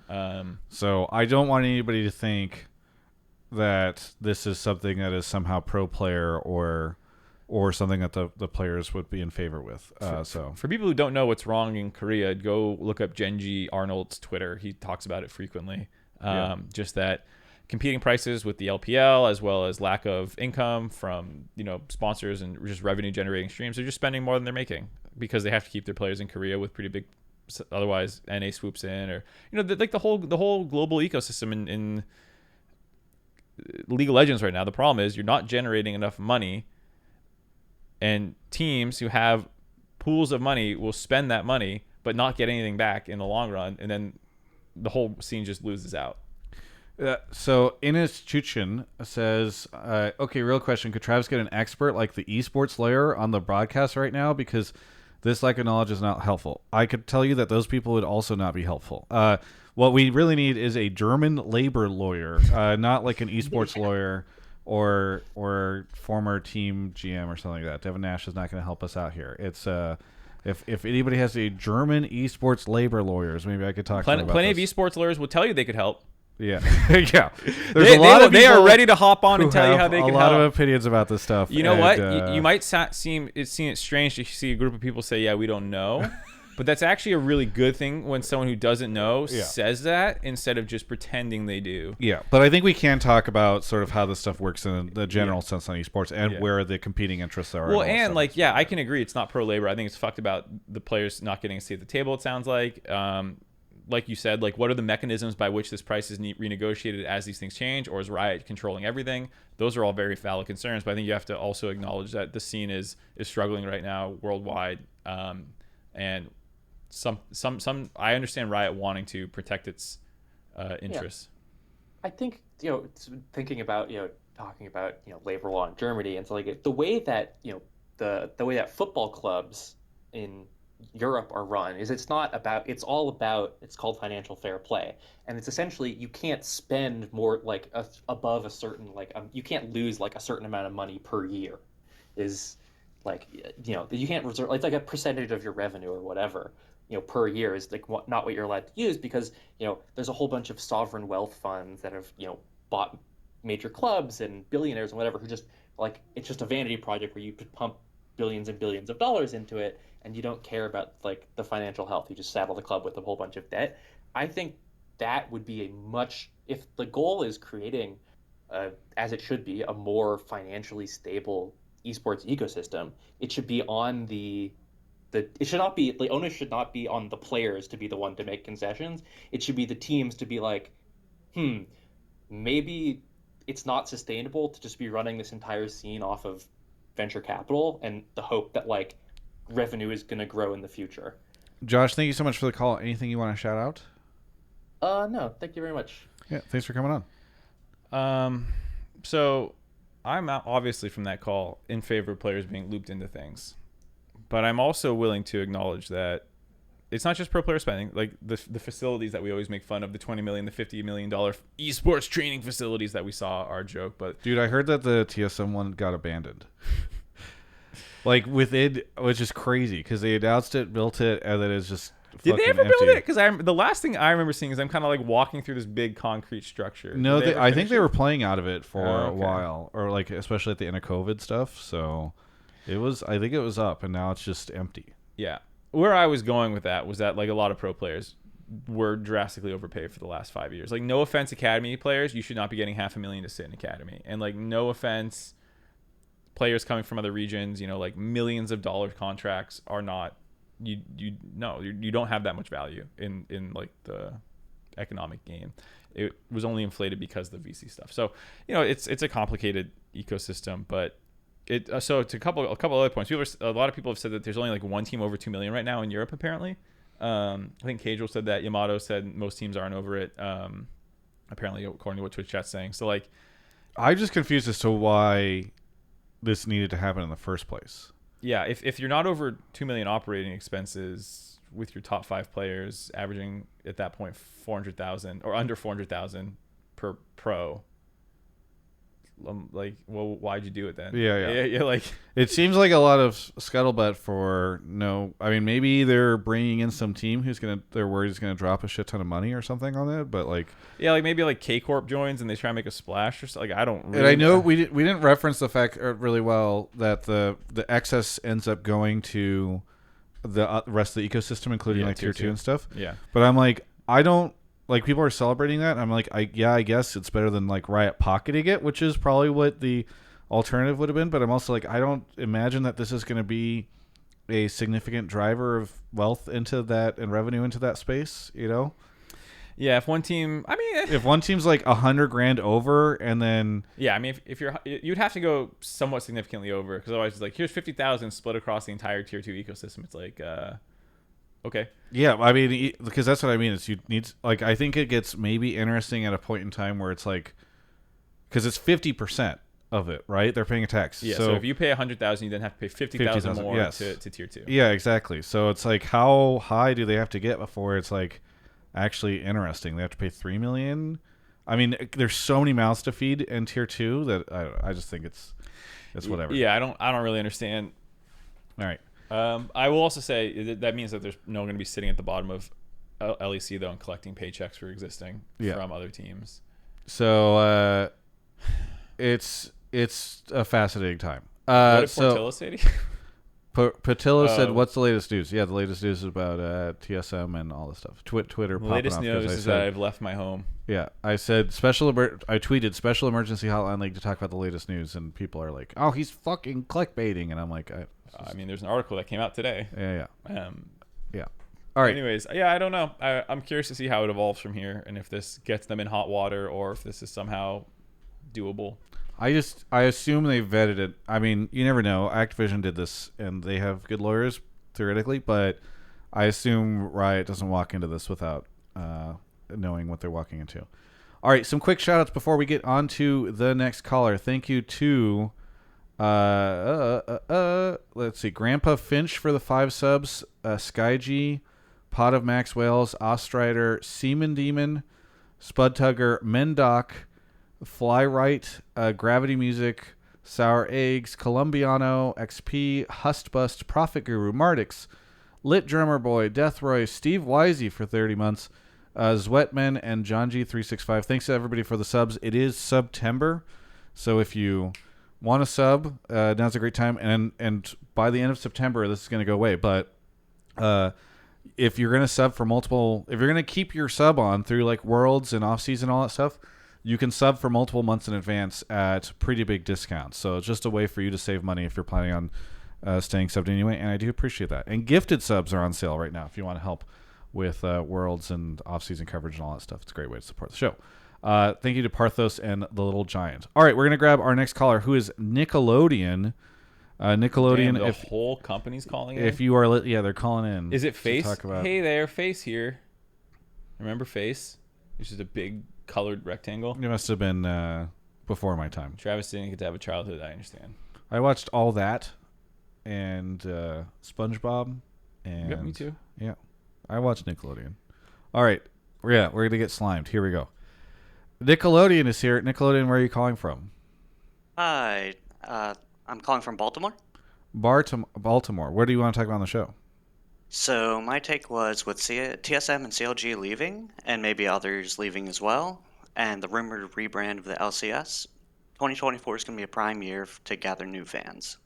So I don't want anybody to think that this is something that is somehow pro player or something that the players would be in favor with. For people who don't know what's wrong in Korea, go look up Genji Arnold's Twitter. He talks about it frequently. Just that competing prices with the LPL, as well as lack of income from sponsors and just revenue generating streams. They're just spending more than they're making because they have to keep their players in Korea with pretty big. Otherwise, NA swoops in, or the whole global ecosystem in League of Legends right now. The problem is you're not generating enough money, and teams who have pools of money will spend that money but not get anything back in the long run, and then the whole scene just loses out. So Ines Chuchin says, okay, real question. Could Travis get an expert like the esports lawyer on the broadcast right now? Because this lack of knowledge is not helpful. I could tell you that those people would also not be helpful. What we really need is a German labor lawyer, not like an esports lawyer or former team GM or something like that. Devin Nash is not going to help us out here. It's if anybody has a German esports labor lawyers, maybe I could talk to them about plenty this. of esports lawyers will tell you they could help. Yeah, yeah. There's a lot of they are people ready to hop on who and tell you have how they a can lot help. of opinions about this stuff. You know and, what? You might seem it strange to see a group of people say, "Yeah, we don't know," but that's actually a really good thing when someone who doesn't know says that instead of just pretending they do. Yeah, but I think we can talk about sort of how this stuff works in the general sense on esports and where the competing interests are. Well, and like, yeah, I can agree. It's not pro labor. I think it's fucked about the players not getting a seat at the table. It sounds like you said, like, what are the mechanisms by which this price is renegotiated as these things change, or is Riot controlling everything? Those are all very valid concerns, but I think you have to also acknowledge that the scene is struggling right now worldwide, and some I understand Riot wanting to protect its interests. I think thinking about talking about labor law in Germany, and so like the way that the way that football clubs in Europe are run is it's all about it's called financial fair play, and it's essentially you can't spend more like above a certain you can't lose like a certain amount of money per year is like you can't reserve like a percentage of your revenue or whatever per year is like not what you're allowed to use because there's a whole bunch of sovereign wealth funds that have bought major clubs and billionaires and whatever who just like it's just a vanity project where you could pump billions and billions of dollars into it and you don't care about like the financial health. You just saddle the club with a whole bunch of debt. I think that would be if the goal is creating as it should be a more financially stable esports ecosystem, it should be on it should not be the onus should not be on the players to be the one to make concessions. It should be the teams to be like, maybe it's not sustainable to just be running this entire scene off of venture capital and the hope that like revenue is going to grow in the future. Josh, thank you so much for the call. Anything you want to shout out? No, thank you very much. Yeah, thanks for coming on. So I'm obviously from that call in favor of players being looped into things, but I'm also willing to acknowledge that it's not just pro player spending. Like the facilities that we always make fun of, the $20 million, the $50 million esports training facilities that we saw are a joke. But dude, I heard that the TSM one got abandoned. Like within, which is crazy because they announced it, built it, and then it's just. Did they ever empty. build it? Because the last thing I remember seeing is I'm kind of like walking through this big concrete structure. No, I think they were playing out of it for a while, or like especially at the end of COVID stuff. So it was. I think it was up, and now it's just empty. Yeah, where I was going with that was that like a lot of pro players were drastically overpaid for the last 5 years. Like no offense, academy players, you should not be getting $500,000 to sit in academy, and like no offense. Players coming from other regions, like millions of dollar contracts are not you don't have that much value in like the economic game. It was only inflated because of the VC stuff. So it's a complicated ecosystem, but so to a couple other points. A lot of people have said that there's only like one team over 2 million right now in Europe apparently. I think Cajal said that. Yamato said most teams aren't over it. Apparently according to what Twitch chat's saying. So like I'm just confused as to why this needed to happen in the first place. Yeah, if you're not over 2 million operating expenses with your top 5 players averaging at that point 400,000 or under 400,000 per pro, like, well, why'd you do it then? Yeah. Like it seems like a lot of scuttlebutt for no. I mean, maybe they're bringing in some team they're worried is gonna drop a shit ton of money or something on it. But like, yeah, like maybe like K Corp joins and they try and make a splash or something. Like I don't. Really and I know we didn't reference the fact really well that the excess ends up going to the rest of the ecosystem, including like tier 2 and stuff. Yeah, but I'm like, I don't. Like people are celebrating that. I'm like, I guess it's better than like Riot pocketing it, which is probably what the alternative would have been. But I'm also like, I don't imagine that this is going to be a significant driver of wealth into that and revenue into that space. Yeah. If one team, if one team's like $100,000 over, and then if you'd have to go somewhat significantly over because otherwise it's like here's 50,000 split across the entire tier 2 ecosystem. It's like. Okay. Yeah, I mean, because that's what I mean. Is you need I think it gets maybe interesting at a point in time where it's like, because it's 50% of it, right? They're paying a tax. Yeah. So if you pay 100,000, you then have to pay 50,000 more to tier 2. Yeah, exactly. So it's like, how high do they have to get before it's like actually interesting? They have to pay 3 million. I mean, there's so many mouths to feed in tier 2 that I just think it's whatever. Yeah, I don't really understand. All right. I will also say that means that there's no going to be sitting at the bottom of LEC though and collecting paychecks for existing from other teams. So it's a fascinating time. What did Portillo say to you? Patillo said, "What's the latest news?" Yeah, the latest news is about TSM and all this stuff. Twitter. The latest news is that I've left my home. Yeah, I said I tweeted special emergency hotline league to talk about the latest news, and people are like, "Oh, he's fucking clickbaiting," and I'm like, I mean, there's an article that came out today. Yeah. Yeah. All right. Anyways, yeah, I don't know. I'm curious to see how it evolves from here, and if this gets them in hot water, or if this is somehow doable. I assume they vetted it. I mean, you never know. Activision did this, and they have good lawyers theoretically, but I assume Riot doesn't walk into this without knowing what they're walking into. All right, some quick shout outs before we get on to the next caller. Thank you to let's see, Grandpa Finch for the 5 subs, Skyg, Pot of Max Whales, Ostrider, Seaman Demon, Spud Tugger, Mendoc, Fly Right, Gravity Music, Sour Eggs, Colombiano, XP, Hustbust, Prophet Guru, Mardix, Lit Drummer Boy, Deathroy, Steve Wisey for 30 months, Zwetman, and John G365. Thanks to everybody for the subs. It is September, so if you want to sub, now's a great time. And by the end of September, this is going to go away. But if you're going to sub for multiple, if you're going to keep your sub on through like Worlds and off season, all that stuff, you can sub for multiple months in advance at pretty big discounts. So it's just a way for you to save money if you're planning on staying subbed anyway. And I do appreciate that. And gifted subs are on sale right now if you want to help with Worlds and off-season coverage and all that stuff. It's a great way to support the show. Thank you to Parthos and the Little Giant. All right, we're going to grab our next caller, who is Nickelodeon. Nickelodeon. Damn, the whole company's calling in? If you are, they're calling in. Is it Face? Talk about... Hey there, Face here. Remember Face? It's just a big colored rectangle. It must have been before my time. Travis didn't get to have a childhood, I understand. I watched all that and SpongeBob. And yep, me too. Yeah, I watched Nickelodeon. All right, we're going to get slimed. Here we go. Nickelodeon is here. Nickelodeon, where are you calling from? Hi, I'm calling from Baltimore. Baltimore. What do you want to talk about on the show? So my take was with TSM and CLG leaving, and maybe others leaving as well, and the rumored rebrand of the LCS, 2024 is going to be a prime year to gather new fans.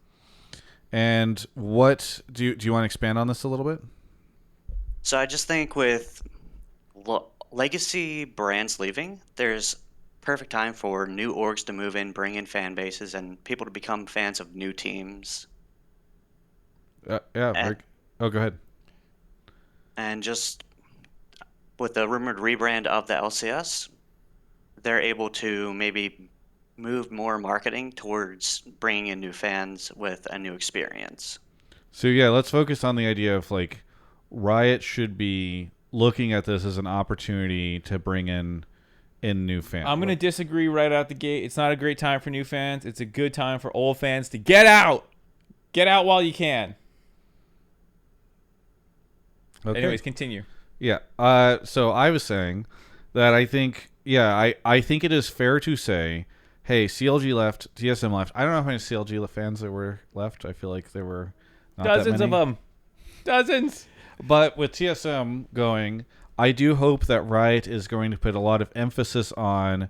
And what do you want to expand on this a little bit? So I just think with legacy brands leaving, there's perfect time for new orgs to move in, bring in fan bases, and people to become fans of new teams. Go ahead. And just with the rumored rebrand of the LCS, they're able to maybe move more marketing towards bringing in new fans with a new experience. So yeah, let's focus on the idea of like Riot should be looking at this as an opportunity to bring in new fans. I'm going to disagree right out the gate. It's not a great time for new fans. It's a good time for old fans to get out. Get out while you can. Okay. Anyways, continue. Yeah. So I was saying that I think it is fair to say, hey, CLG left, TSM left. I don't know how many CLG fans there were left. I feel like there were not dozens that many. of them. Dozens. But with TSM going, I do hope that Riot is going to put a lot of emphasis on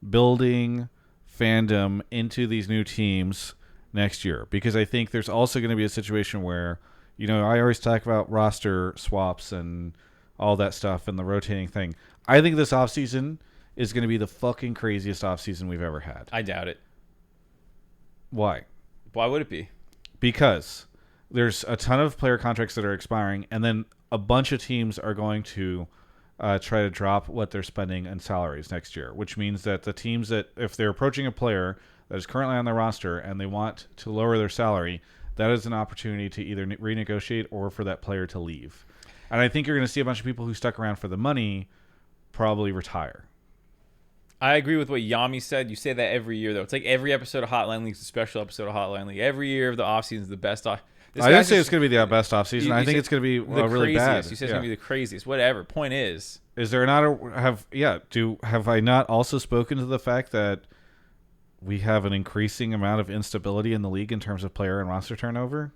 building fandom into these new teams next year, because I think there's also going to be a situation where, I always talk about roster swaps and all that stuff and the rotating thing. I think this offseason is going to be the fucking craziest offseason we've ever had. I doubt it. Why? Why would it be? Because there's a ton of player contracts that are expiring, and then a bunch of teams are going to try to drop what they're spending in salaries next year, which means that the teams that, if they're approaching a player that is currently on their roster and they want to lower their salary, that is an opportunity to either renegotiate or for that player to leave. And I think you're going to see a bunch of people who stuck around for the money probably retire. I agree with what Yami said. You say that every year, though. It's like every episode of Hotline League is a special episode of Hotline League. Every year of the offseason is the best off. I didn't say it's going to be the best offseason. I think it's going to be really bad. You said it's going to be the craziest. Whatever. Point is there not have I not also spoken to the fact that we have an increasing amount of instability in the league in terms of player and roster turnover?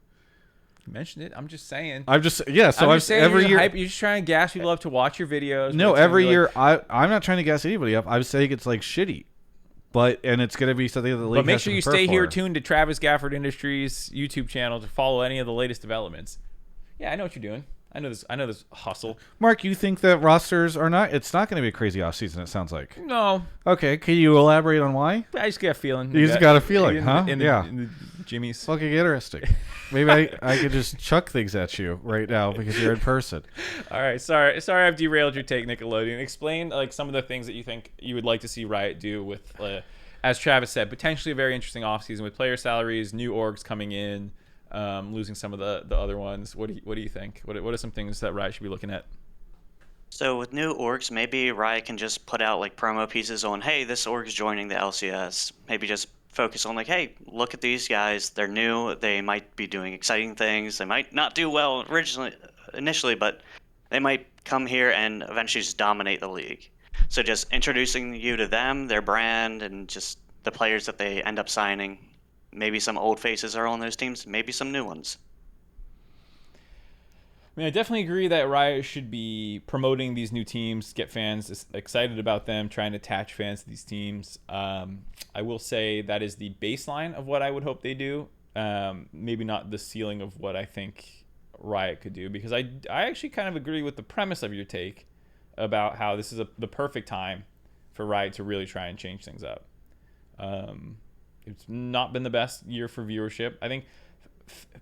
You mentioned it. I'm just saying. I'm just yeah. So I'm just saying every year. You're just trying to gas people up to watch your videos. No, but it's every gonna be year I'm not trying to gas anybody up. I'm saying it's like shitty, and it's gonna be something that the league. But make has sure to you prepare stay here for. tuned to Travis Gafford Industries YouTube channel to follow any of the latest developments. Yeah, I know what you're doing. I know this hustle. Mark, you think that rosters are not? It's not going to be a crazy offseason, it sounds like. No, Okay, can you elaborate on why? I just got a feeling. You just got a feeling, in huh? In the Jimmy's. Fucking interesting. Maybe I could just chuck things at you right now because you're in person. All right, sorry I've derailed your take, Nickelodeon. Explain like some of the things that you think you would like to see Riot do with, as Travis said, potentially a very interesting offseason with player salaries, new orgs coming in, losing some of the other ones. What do you think? What are some things that Riot should be looking at? So with new orgs, maybe Riot can just put out like promo pieces on, hey, this org's joining the LCS. Maybe just focus on like, hey, look at these guys. They're new. They might be doing exciting things. They might not do well initially, but they might come here and eventually just dominate the league. So just introducing you to them, their brand, and just the players that they end up signing. Maybe some old faces are on those teams. Maybe some new ones. I mean, I definitely agree that Riot should be promoting these new teams, get fans excited about them, trying to attach fans to these teams. I will say that is the baseline of what I would hope they do. Maybe not the ceiling of what I think Riot could do, because I actually kind of agree with the premise of your take about how this is the perfect time for Riot to really try and change things up. It's not been the best year for viewership. I think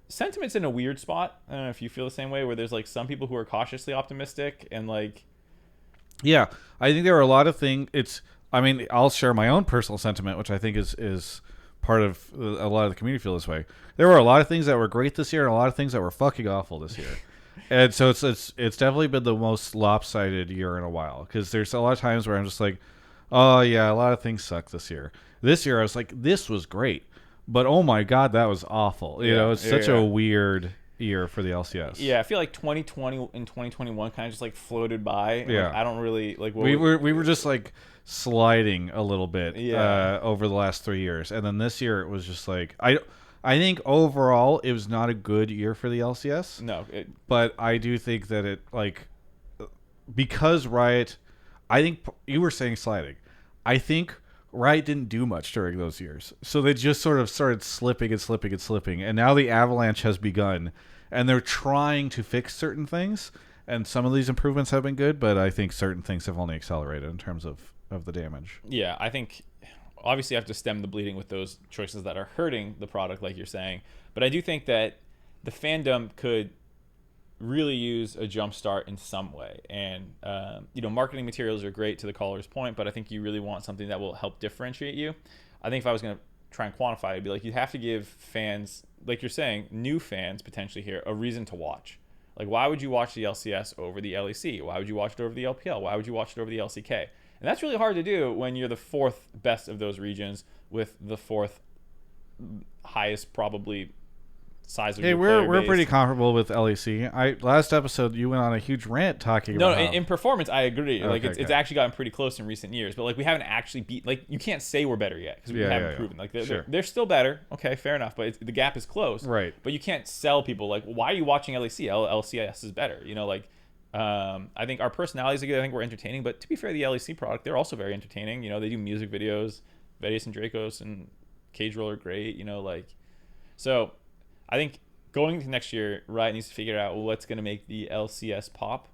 sentiment's in a weird spot. I don't know if you feel the same way, where there's like some people who are cautiously optimistic and like. Yeah, I think there are a lot of things. I'll share my own personal sentiment, which I think is part of a lot of the community feel this way. There were a lot of things that were great this year and a lot of things that were fucking awful this year. And so it's definitely been the most lopsided year in a while, because there's a lot of times where I'm just like, oh yeah, a lot of things suck this year. This year I was like, this was great, but oh my god, that was awful. It's such a weird year for the LCS. Yeah, I feel like 2020 and 2021 kind of just like floated by. Yeah, like, I don't really like. We were just like sliding a little bit over the last 3 years, and then this year it was just like I think overall it was not a good year for the LCS. No, but I do think that it because Riot, I think you were saying sliding. I think Riot didn't do much during those years, so they just sort of started slipping and slipping and slipping, and now the avalanche has begun, and they're trying to fix certain things, and some of these improvements have been good, but I think certain things have only accelerated in terms of the damage. Yeah, I think obviously you have to stem the bleeding with those choices that are hurting the product, like you're saying, but I do think that the fandom could really use a jump start in some way, and marketing materials are great, to the caller's point, but I think you really want something that will help differentiate you. I think if I was going to try and quantify it, it'd be like you have to give fans, like you're saying, new fans potentially here, a reason to watch. Like, why would you watch the LCS over the LEC? Why would you watch it over the LPL? Why would you watch it over the LCK? And that's really hard to do when you're the fourth best of those regions with the fourth highest probably size of your player we're base. pretty comparable with LEC. Last episode you went on a huge rant talking about in performance I agree. Okay, like it's actually gotten pretty close in recent years, but like we haven't actually beat, like you can't say we're better yet because we haven't proven. Like they're still better. Okay, fair enough, but the gap is close. Right. But you can't sell people like, why are you watching LEC? LCS is better. I think our personalities are good. I think we're entertaining, but to be fair, the LEC product, they're also very entertaining. They do music videos. Vedius and Dracos and Cage Roll are great. So I think going into next year, Riot needs to figure out what's going to make the LCS pop,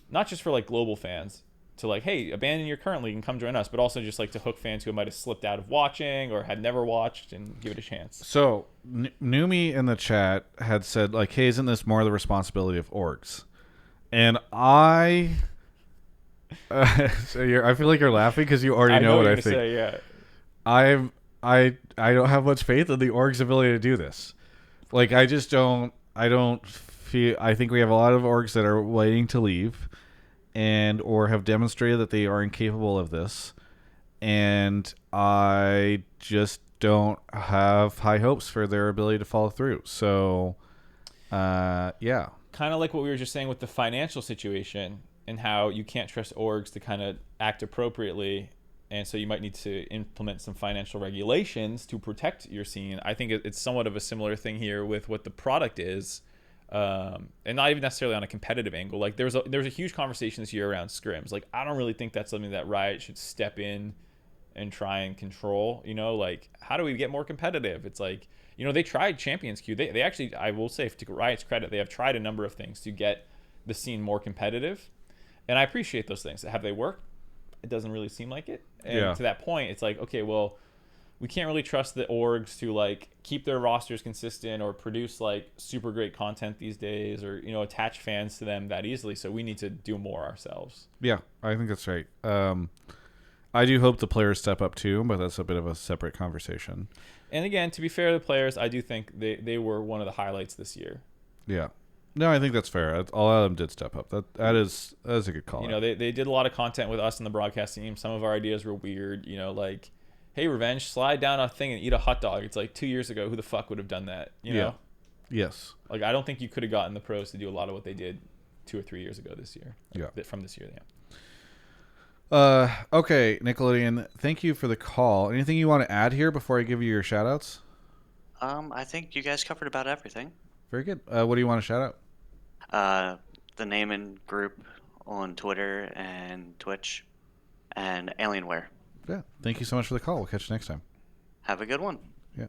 not just for like global fans to like, hey, abandon your current league and come join us, but also just like to hook fans who might have slipped out of watching or had never watched and give it a chance. So Numi in the chat had said like, hey, isn't this more the responsibility of orgs? And I feel like you're laughing because you already know what I think. Say, yeah. I don't have much faith in the org's ability to do this. Like, I just don't. I don't feel. I think we have a lot of orgs that are waiting to leave, or have demonstrated that they are incapable of this, and I just don't have high hopes for their ability to follow through. So, yeah. Kind of like what we were just saying with the financial situation and how you can't trust orgs to kind of act appropriately. And so you might need to implement some financial regulations to protect your scene. I think it's somewhat of a similar thing here with what the product is. And not even necessarily on a competitive angle. Like there was a huge conversation this year around scrims. Like I don't really think that's something that Riot should step in and try and control. Like how do we get more competitive? It's like they tried Champions Queue. They actually, I will say, to Riot's credit, they have tried a number of things to get the scene more competitive, and I appreciate those things. Have they worked? It doesn't really seem like it. And to that point, it's like, okay, well, we can't really trust the orgs to like keep their rosters consistent or produce like super great content these days, or attach fans to them that easily. So we need to do more ourselves. Yeah, I think that's right. I do hope the players step up too, but that's a bit of a separate conversation. And again, to be fair to the players, I do think they were one of the highlights this year. Yeah. No, I think that's fair. A lot of them did step up. That is a good call. They did a lot of content with us in the broadcast team. Some of our ideas were weird. Like, hey, Revenge, slide down a thing and eat a hot dog. It's like 2 years ago. Who the fuck would have done that? Yeah. Yes. Like, I don't think you could have gotten the pros to do a lot of what they did 2 or 3 years ago this year. Yeah. From this year, yeah. Okay, Nickelodeon, thank you for the call. Anything you want to add here before I give you your shout outs? I think you guys covered about everything. Very good. What do you want to shout out? The name and group on Twitter and Twitch, and Alienware. Yeah. Thank you so much for the call. We'll catch you next time. Have a good one. Yeah.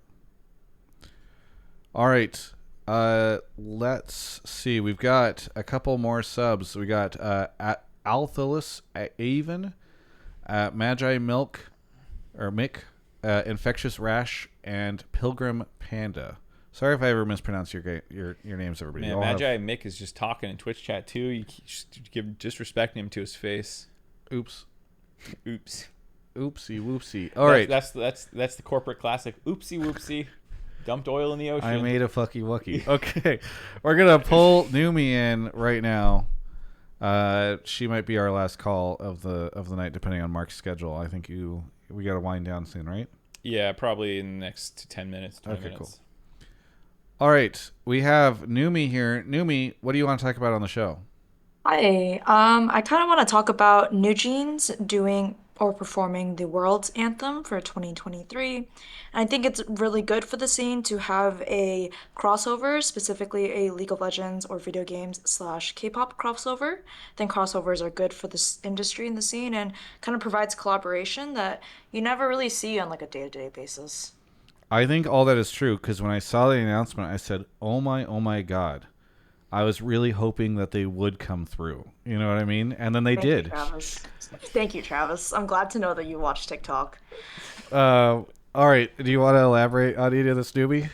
All right. Let's see. We've got a couple more subs. We got at Althalus Avon, Magi Milk, or Mick, Infectious Rash, and Pilgrim Panda. Sorry if I ever mispronounce your names, everybody. Man, Magi Mick is just talking in Twitch chat too. You just disrespecting him to his face. Oops. Oops. Oopsie whoopsie. All right. That's the corporate classic. Oopsie whoopsie. Dumped oil in the ocean. I made a fucky wucky. Okay. We're gonna pull Numi in right now. She might be our last call of the night, depending on Mark's schedule. I think we got to wind down soon, right? Yeah, probably in the next 10 minutes, 20 minutes. Cool. All right, we have Numi here. Numi, what do you want to talk about on the show? Hi. I kind of want to talk about NewJeans doing or performing the World's Anthem for 2023. And I think it's really good for the scene to have a crossover, specifically a League of Legends or video games / K-pop crossover. I think crossovers are good for this industry and the scene, and kind of provides collaboration that you never really see on like a day-to-day basis. I think all that is true, because when I saw the announcement, I said, oh my God. I was really hoping that they would come through. You know what I mean? And then they did. Thank you, Travis. I'm glad to know that you watch TikTok. All right. Do you want to elaborate on any of this, Newbie?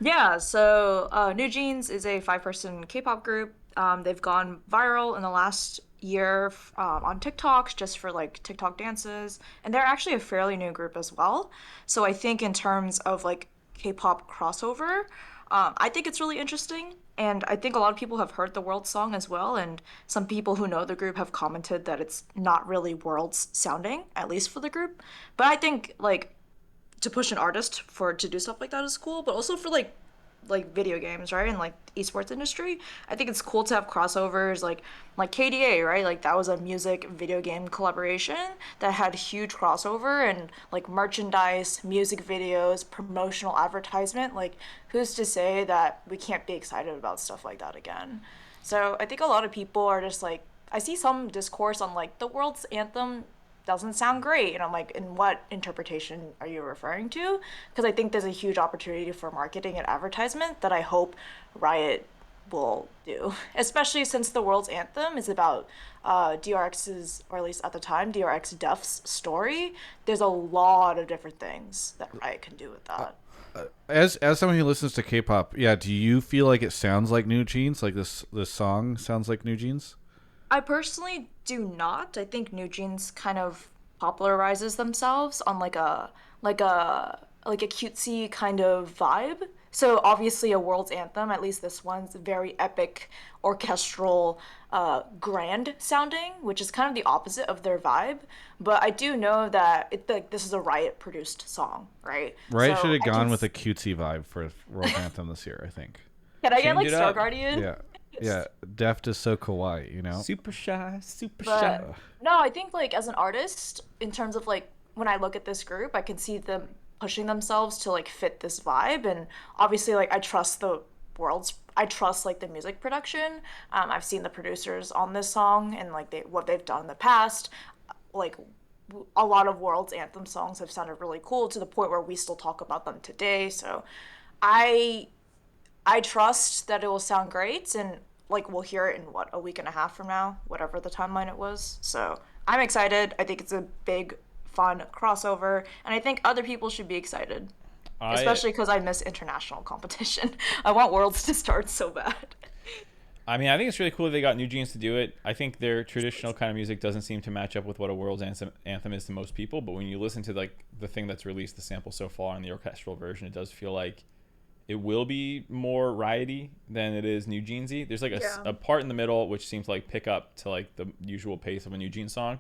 Yeah, so NewJeans is a 5-person K-pop group. They've gone viral in the last year on TikTok just for like TikTok dances. And they're actually a fairly new group as well. So I think in terms of like K-pop crossover, I think it's really interesting. And I think a lot of people have heard the World song as well, and some people who know the group have commented that it's not really Worlds sounding, at least for the group. But I think like to push an artist to do stuff like that is cool, but also for like video games, right? And like esports industry, I think it's cool to have crossovers like KDA, right? Like that was a music video game collaboration that had huge crossover and like merchandise, music videos, promotional advertisement. Like who's to say that we can't be excited about stuff like that again? So I think a lot of people are just like, I see some discourse on like the World's Anthem doesn't sound great, and I'm like, in what interpretation are you referring to? Because I think there's a huge opportunity for marketing and advertisement that I hope Riot will do, especially since the World's Anthem is about DRX's, or at least at the time, DRX Duff's story. There's a lot of different things that Riot can do with that. As someone who listens to K-pop, yeah, do you feel like it sounds like NewJeans? Like this song sounds like NewJeans? I personally do not. I think NewJeans kind of popularizes themselves on like a cutesy kind of vibe. So obviously a World's Anthem, at least this one's very epic, orchestral, grand sounding, which is kind of the opposite of their vibe. But I do know that this is a Riot produced song, right? Riot should have gone with a cutesy vibe for World's Anthem this year, I think. Can I get Change like it Star up. Guardian? Yeah. Yeah, Deft is so kawaii, you know? Super shy, super But shy. no, I think like as an artist, in terms of like when I look at this group, I can see them pushing themselves to like fit this vibe, and obviously like I trust the World's I trust like the music production. I've seen the producers on this song and like what they've done in the past. Like a lot of World's Anthem songs have sounded really cool to the point where we still talk about them today. So I I trust that it will sound great, and like we'll hear it in what, a week and a half from now, whatever the timeline it was. So I'm excited. I think it's a big fun crossover, and I think other people should be excited, especially because I miss international competition. I want Worlds to start so bad. I mean, I think it's really cool that they got NewJeans to do it. I think their traditional kind of music doesn't seem to match up with what a World's anthem is to most people. But when you listen to like the thing that's released, the sample so far in the orchestral version, it does feel like it will be more righty than it is NewJeansy. There's like a part in the middle which seems to like pick up to like the usual pace of a NewJeans song.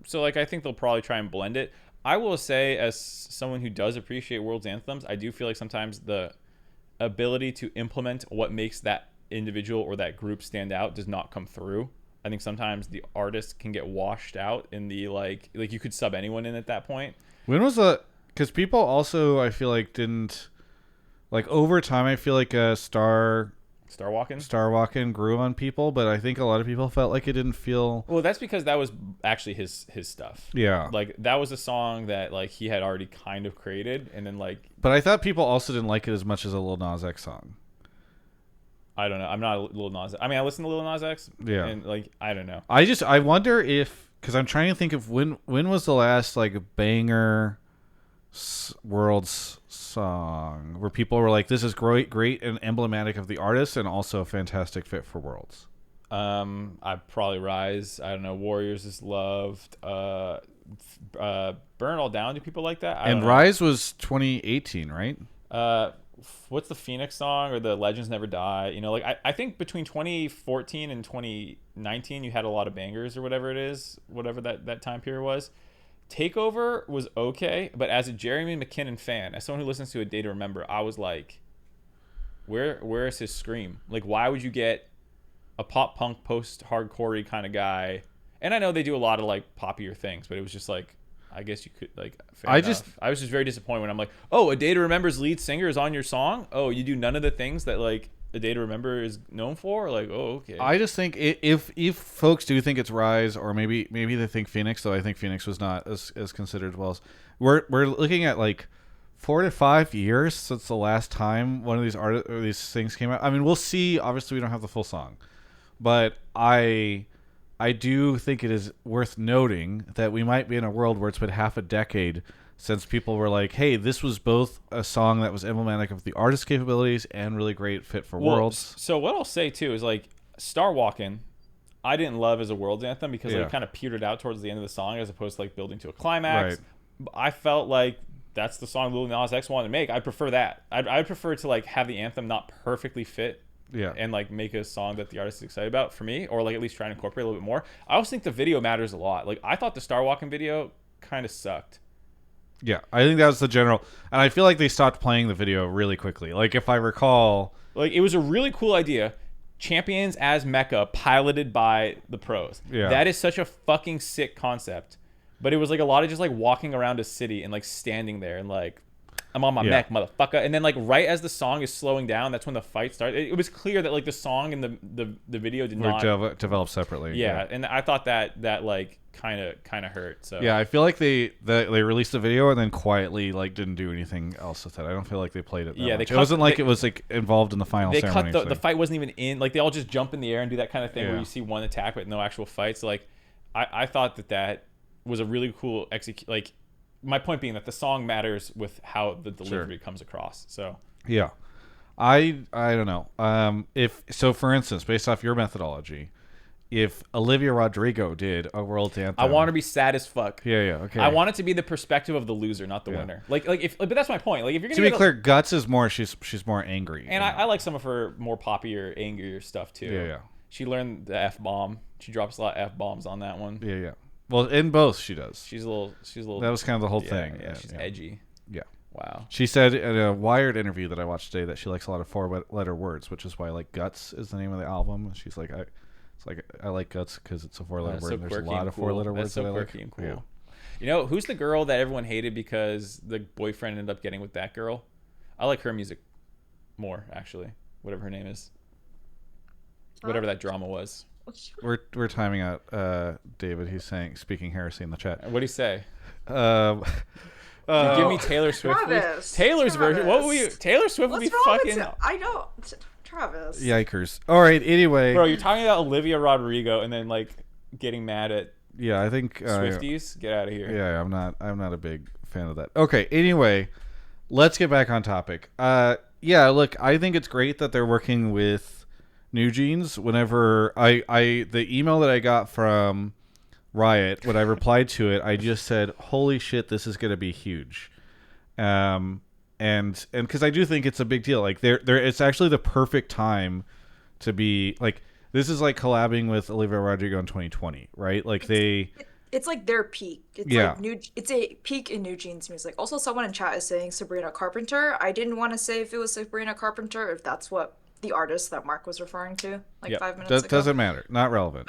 So like I think they'll probably try and blend it. I will say, as someone who does appreciate World's anthems, I do feel like sometimes the ability to implement what makes that individual or that group stand out does not come through. I think sometimes the artist can get washed out in the like you could sub anyone in at that point. When was because people also, I feel like, didn't like over time. I feel like Star Walkin' grew on people, but I think a lot of people felt like it didn't feel. Well, that's because that was actually his stuff. Yeah, like that was a song that like he had already kind of created, and then like. But I thought people also didn't like it as much as a Lil Nas X song. I don't know. I'm not a Lil Nas. I mean, I listen to Lil Nas X. Yeah. And like, I don't know. I wonder if, because I'm trying to think of when was the last like banger Worlds song where people were like, this is great and emblematic of the artist and also a fantastic fit for Worlds. I probably Rise. I don't know. Warriors is loved. Burn It All Down. Do people like that? I don't know. Rise was 2018, right? What's the Phoenix song or the Legends Never Die? You know, like I think between 2014 and 2019 you had a lot of bangers or whatever it is, whatever that time period was. Takeover was okay, but as a Jeremy McKinnon fan, as someone who listens to A Day to Remember, I was like, where is his scream? Like, why would you get a pop punk post hardcore kind of guy? And I know they do a lot of like poppier things, but it was just like, I guess you could like. I was just very disappointed when I'm like, oh, A Day to Remember's lead singer is on your song. Oh, you do none of the things that like A Day to Remember is known for. Like, oh, okay. I just think if folks do think it's Rise, or maybe they think Phoenix, though I think Phoenix was not as considered as well. As we're looking at like 4 to 5 years since the last time one of these things came out. I mean, we'll see. Obviously, we don't have the full song, but I do think it is worth noting that we might be in a world where it's been half a decade since people were like, hey, this was both a song that was emblematic of the artist's capabilities and really great fit for Worlds. So what I'll say, too, is like Star Walkin', I didn't love as a Worlds anthem because it kind of petered out towards the end of the song as opposed to like building to a climax. Right. I felt like that's the song Lil Nas X wanted to make. I'd prefer that. I'd prefer to like have the anthem not perfectly fit. Yeah, and like make a song that the artist is excited about for me, or like at least try and incorporate a little bit more. I also think the video matters a lot. Like I thought the Star Walking video kind of sucked. Yeah, I think that was the general, and I feel like they stopped playing the video really quickly. Like if I recall, like it was a really cool idea. Champions as Mecha piloted by the pros. Yeah, that is such a fucking sick concept. But it was like a lot of just like walking around a city and like standing there and like, I'm on my mech, motherfucker. And then, like, right as the song is slowing down, that's when the fight starts. It was clear that, like, the song and the video did not develop separately. Yeah, and I thought that like kind of hurt. So yeah, I feel like they released the video and then quietly like didn't do anything else with it. I don't feel like they played it. It wasn't like it was like involved in the final. They ceremony cut the fight wasn't even in. Like they all just jump in the air and do that kind of thing where you see one attack but no actual fight. So like, I thought that was a really cool execute. Like. My point being that the song matters with how the delivery comes across. So yeah, I don't know. For instance, based off your methodology, if Olivia Rodrigo did a World Anthem, I want to be sad as fuck. Yeah, okay. I want it to be the perspective of the loser, not the winner. Like but that's my point. Like if you're gonna to be clear, Guts is more she's more angry, and I like some of her more poppier, angrier stuff too. Yeah. She learned the F bomb. She drops a lot of F bombs on that one. Yeah. Well, in both she does. She's a little. That was kind of the whole thing. Yeah, she's edgy. Yeah. Wow. She said in a Wired interview that I watched today that she likes a lot of 4-letter words, which is why like Guts is the name of the album. She's like, I like Guts because it's a 4-letter word. And there's a lot of 4-letter words that I like. And cool. Yeah. You know who's the girl that everyone hated because the boyfriend ended up getting with that girl? I like her music more actually. whatever her name is. Whatever that drama was. We're timing out David. He's speaking heresy in the chat. What do you say? Um, Give me Taylor Swift. Travis, Taylor's version. What would you? Taylor Swift would What's be wrong fucking. with you? I know, Travis. Yikers! All right. Anyway, Bro, you're talking about Olivia Rodrigo and then like getting mad at yeah, I think Swifties. Get out of here. Yeah, I'm not a big fan of that. Okay. Anyway, let's get back on topic. Yeah, look, I think it's great that they're working with NewJeans. Whenever the email that I got from Riot, when I replied to it, I just said, "Holy shit, this is going to be huge," and because I do think it's a big deal. Like, it's actually the perfect time to be like, this is like collabing with Olivia Rodrigo in 2020, right? Like It's like their peak. It's Yeah. like it's a peak in NewJeans music. Also, someone in chat is saying Sabrina Carpenter. I didn't want to say if it was Sabrina Carpenter, if that's what the artist that Mark was referring to like Yep. 5 minutes ago. doesn't matter. Not relevant.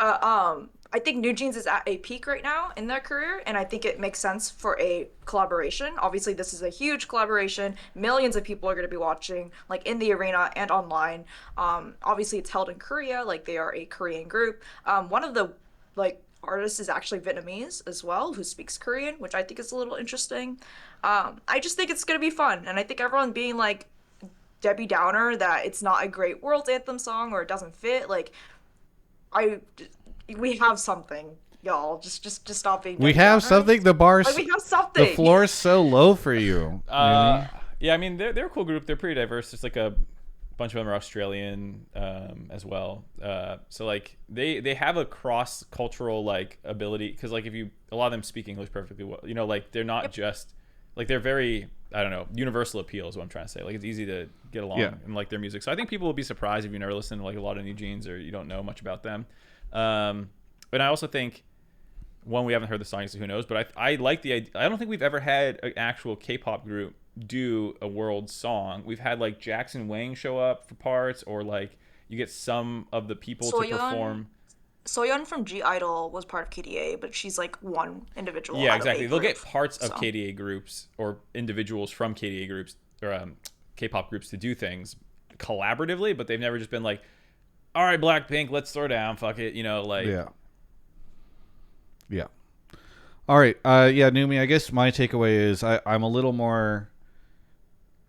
I think NewJeans is at a peak right now in their career, and I think it makes sense for a collaboration. Obviously, this is a huge collaboration. Millions of people are going to be watching, like in the arena and online. Obviously, it's held in Korea, like they are a Korean group. One of the like artists is actually Vietnamese as well, who speaks Korean, which I think is a little interesting. I just think it's going to be fun, and I think everyone being like Debbie Downer that it's not a great world anthem song or it doesn't fit, like we have something, y'all. Just stop being. We Debbie have Downers. something. The bar's Like, we have something. the floor is so low for you. Mimi. Yeah, I mean they're a cool group. They're pretty diverse. There's like a bunch of them are Australian as well. So like they have a cross cultural like ability because like if you a lot of them speak English perfectly well. You know, like they're not just like they're very I don't know universal appeal is what I'm trying to say. Like it's easy to get along in like their music. So I think people will be surprised if you never listen to like a lot of NewJeans or you don't know much about them. But I also think one we haven't heard the song, so who knows? But I like the idea. I don't think we've ever had an actual K-pop group do a world song. We've had like Jackson Wang show up for parts, or like you get some of the people to perform. Soyeon from G Idol was part of KDA, but she's like one individual. Yeah, out of exactly. a They'll group, get parts of so. KDA groups or individuals from KDA groups or K-pop groups to do things collaboratively, but they've never just been like, all right, Blackpink, let's throw down, fuck it, you know, like. Yeah. All right. Yeah, Numi, I guess my takeaway is I'm a little more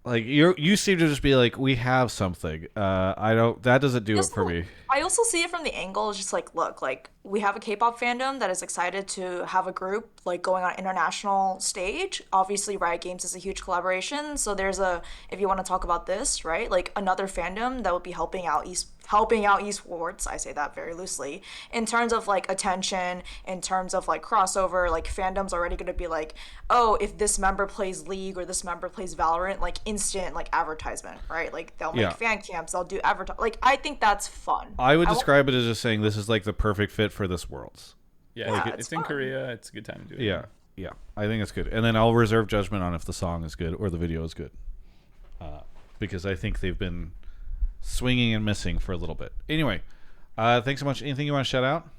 like you seem to just be like, we have something. That doesn't do it for me. I also see it from the angle, just like, look, like we have a K-pop fandom that is excited to have a group like going on international stage. Obviously, Riot Games is a huge collaboration, so there's if you want to talk about this, right? Like another fandom that would be helping out esports, I say that very loosely, in terms of like attention, in terms of like crossover, like fandom's already going to be like, oh, if this member plays League or this member plays Valorant, like instant like advertisement, right? Like they'll make fan camps, they'll do like I think that's fun. I would describe it as just saying this is like the perfect fit for this Worlds. Yeah, Yeah, like, it's it's in fun. Korea. It's a good time to do it. Yeah, I think it's good. And then I'll reserve judgment on if the song is good or the video is good. Because I think they've been swinging and missing for a little bit. Anyway, thanks so much. Anything you want to shout out?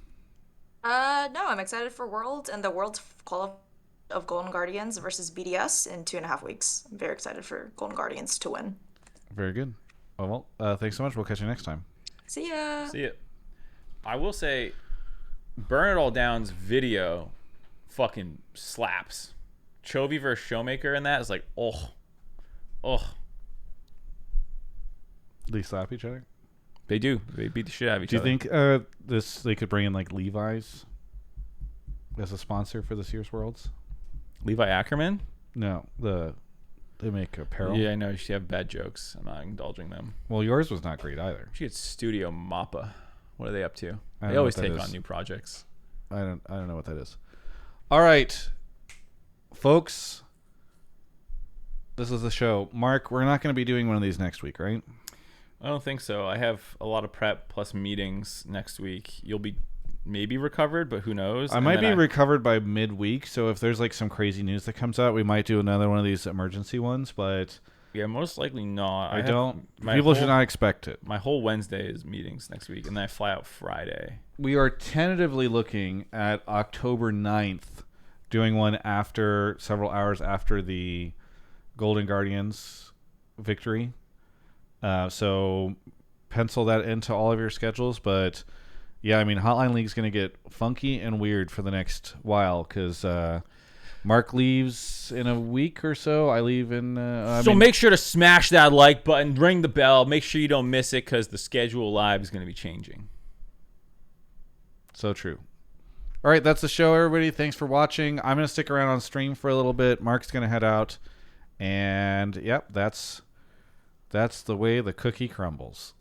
No, I'm excited for Worlds and the Worlds call of Golden Guardians versus BDS in 2.5 weeks. I'm very excited for Golden Guardians to win. Very good. Well, thanks so much. We'll catch you next time. See ya. See it. I will say, Burn It All Down's video fucking slaps. Chovy versus Showmaker in that is like, oh. They slap each other? They do. They beat the shit out of each Do you other. think they could bring in like Levi's as a sponsor for this year's Worlds? Levi Ackerman? No, they make apparel. Yeah, I know. She have bad jokes. I'm not indulging them. Well, yours was not great either. She gets Studio Mappa. What are they up to? I don't They know always what that take is. on new projects. I don't know what that is. All right, folks. This is the show. Mark, we're not going to be doing one of these next week, right? I don't think so. I have a lot of prep plus meetings next week. You'll be maybe recovered, but who knows? I might be recovered by midweek, so if there's like some crazy news that comes out, we might do another one of these emergency ones, but Yeah, most likely not. People should not expect it. My whole Wednesday is meetings next week, and then I fly out Friday. We are tentatively looking at October 9th, doing one after several hours after the Golden Guardians victory. So pencil that into all of your schedules. But yeah, I mean, Hotline League's going to get funky and weird for the next while because Mark leaves in a week or so. I leave in. Make sure to smash that like button, ring the bell, make sure you don't miss it because the schedule live is going to be changing. So true. All right, that's the show, everybody. Thanks for watching. I'm going to stick around on stream for a little bit. Mark's going to head out. And, yep, that's the way the cookie crumbles.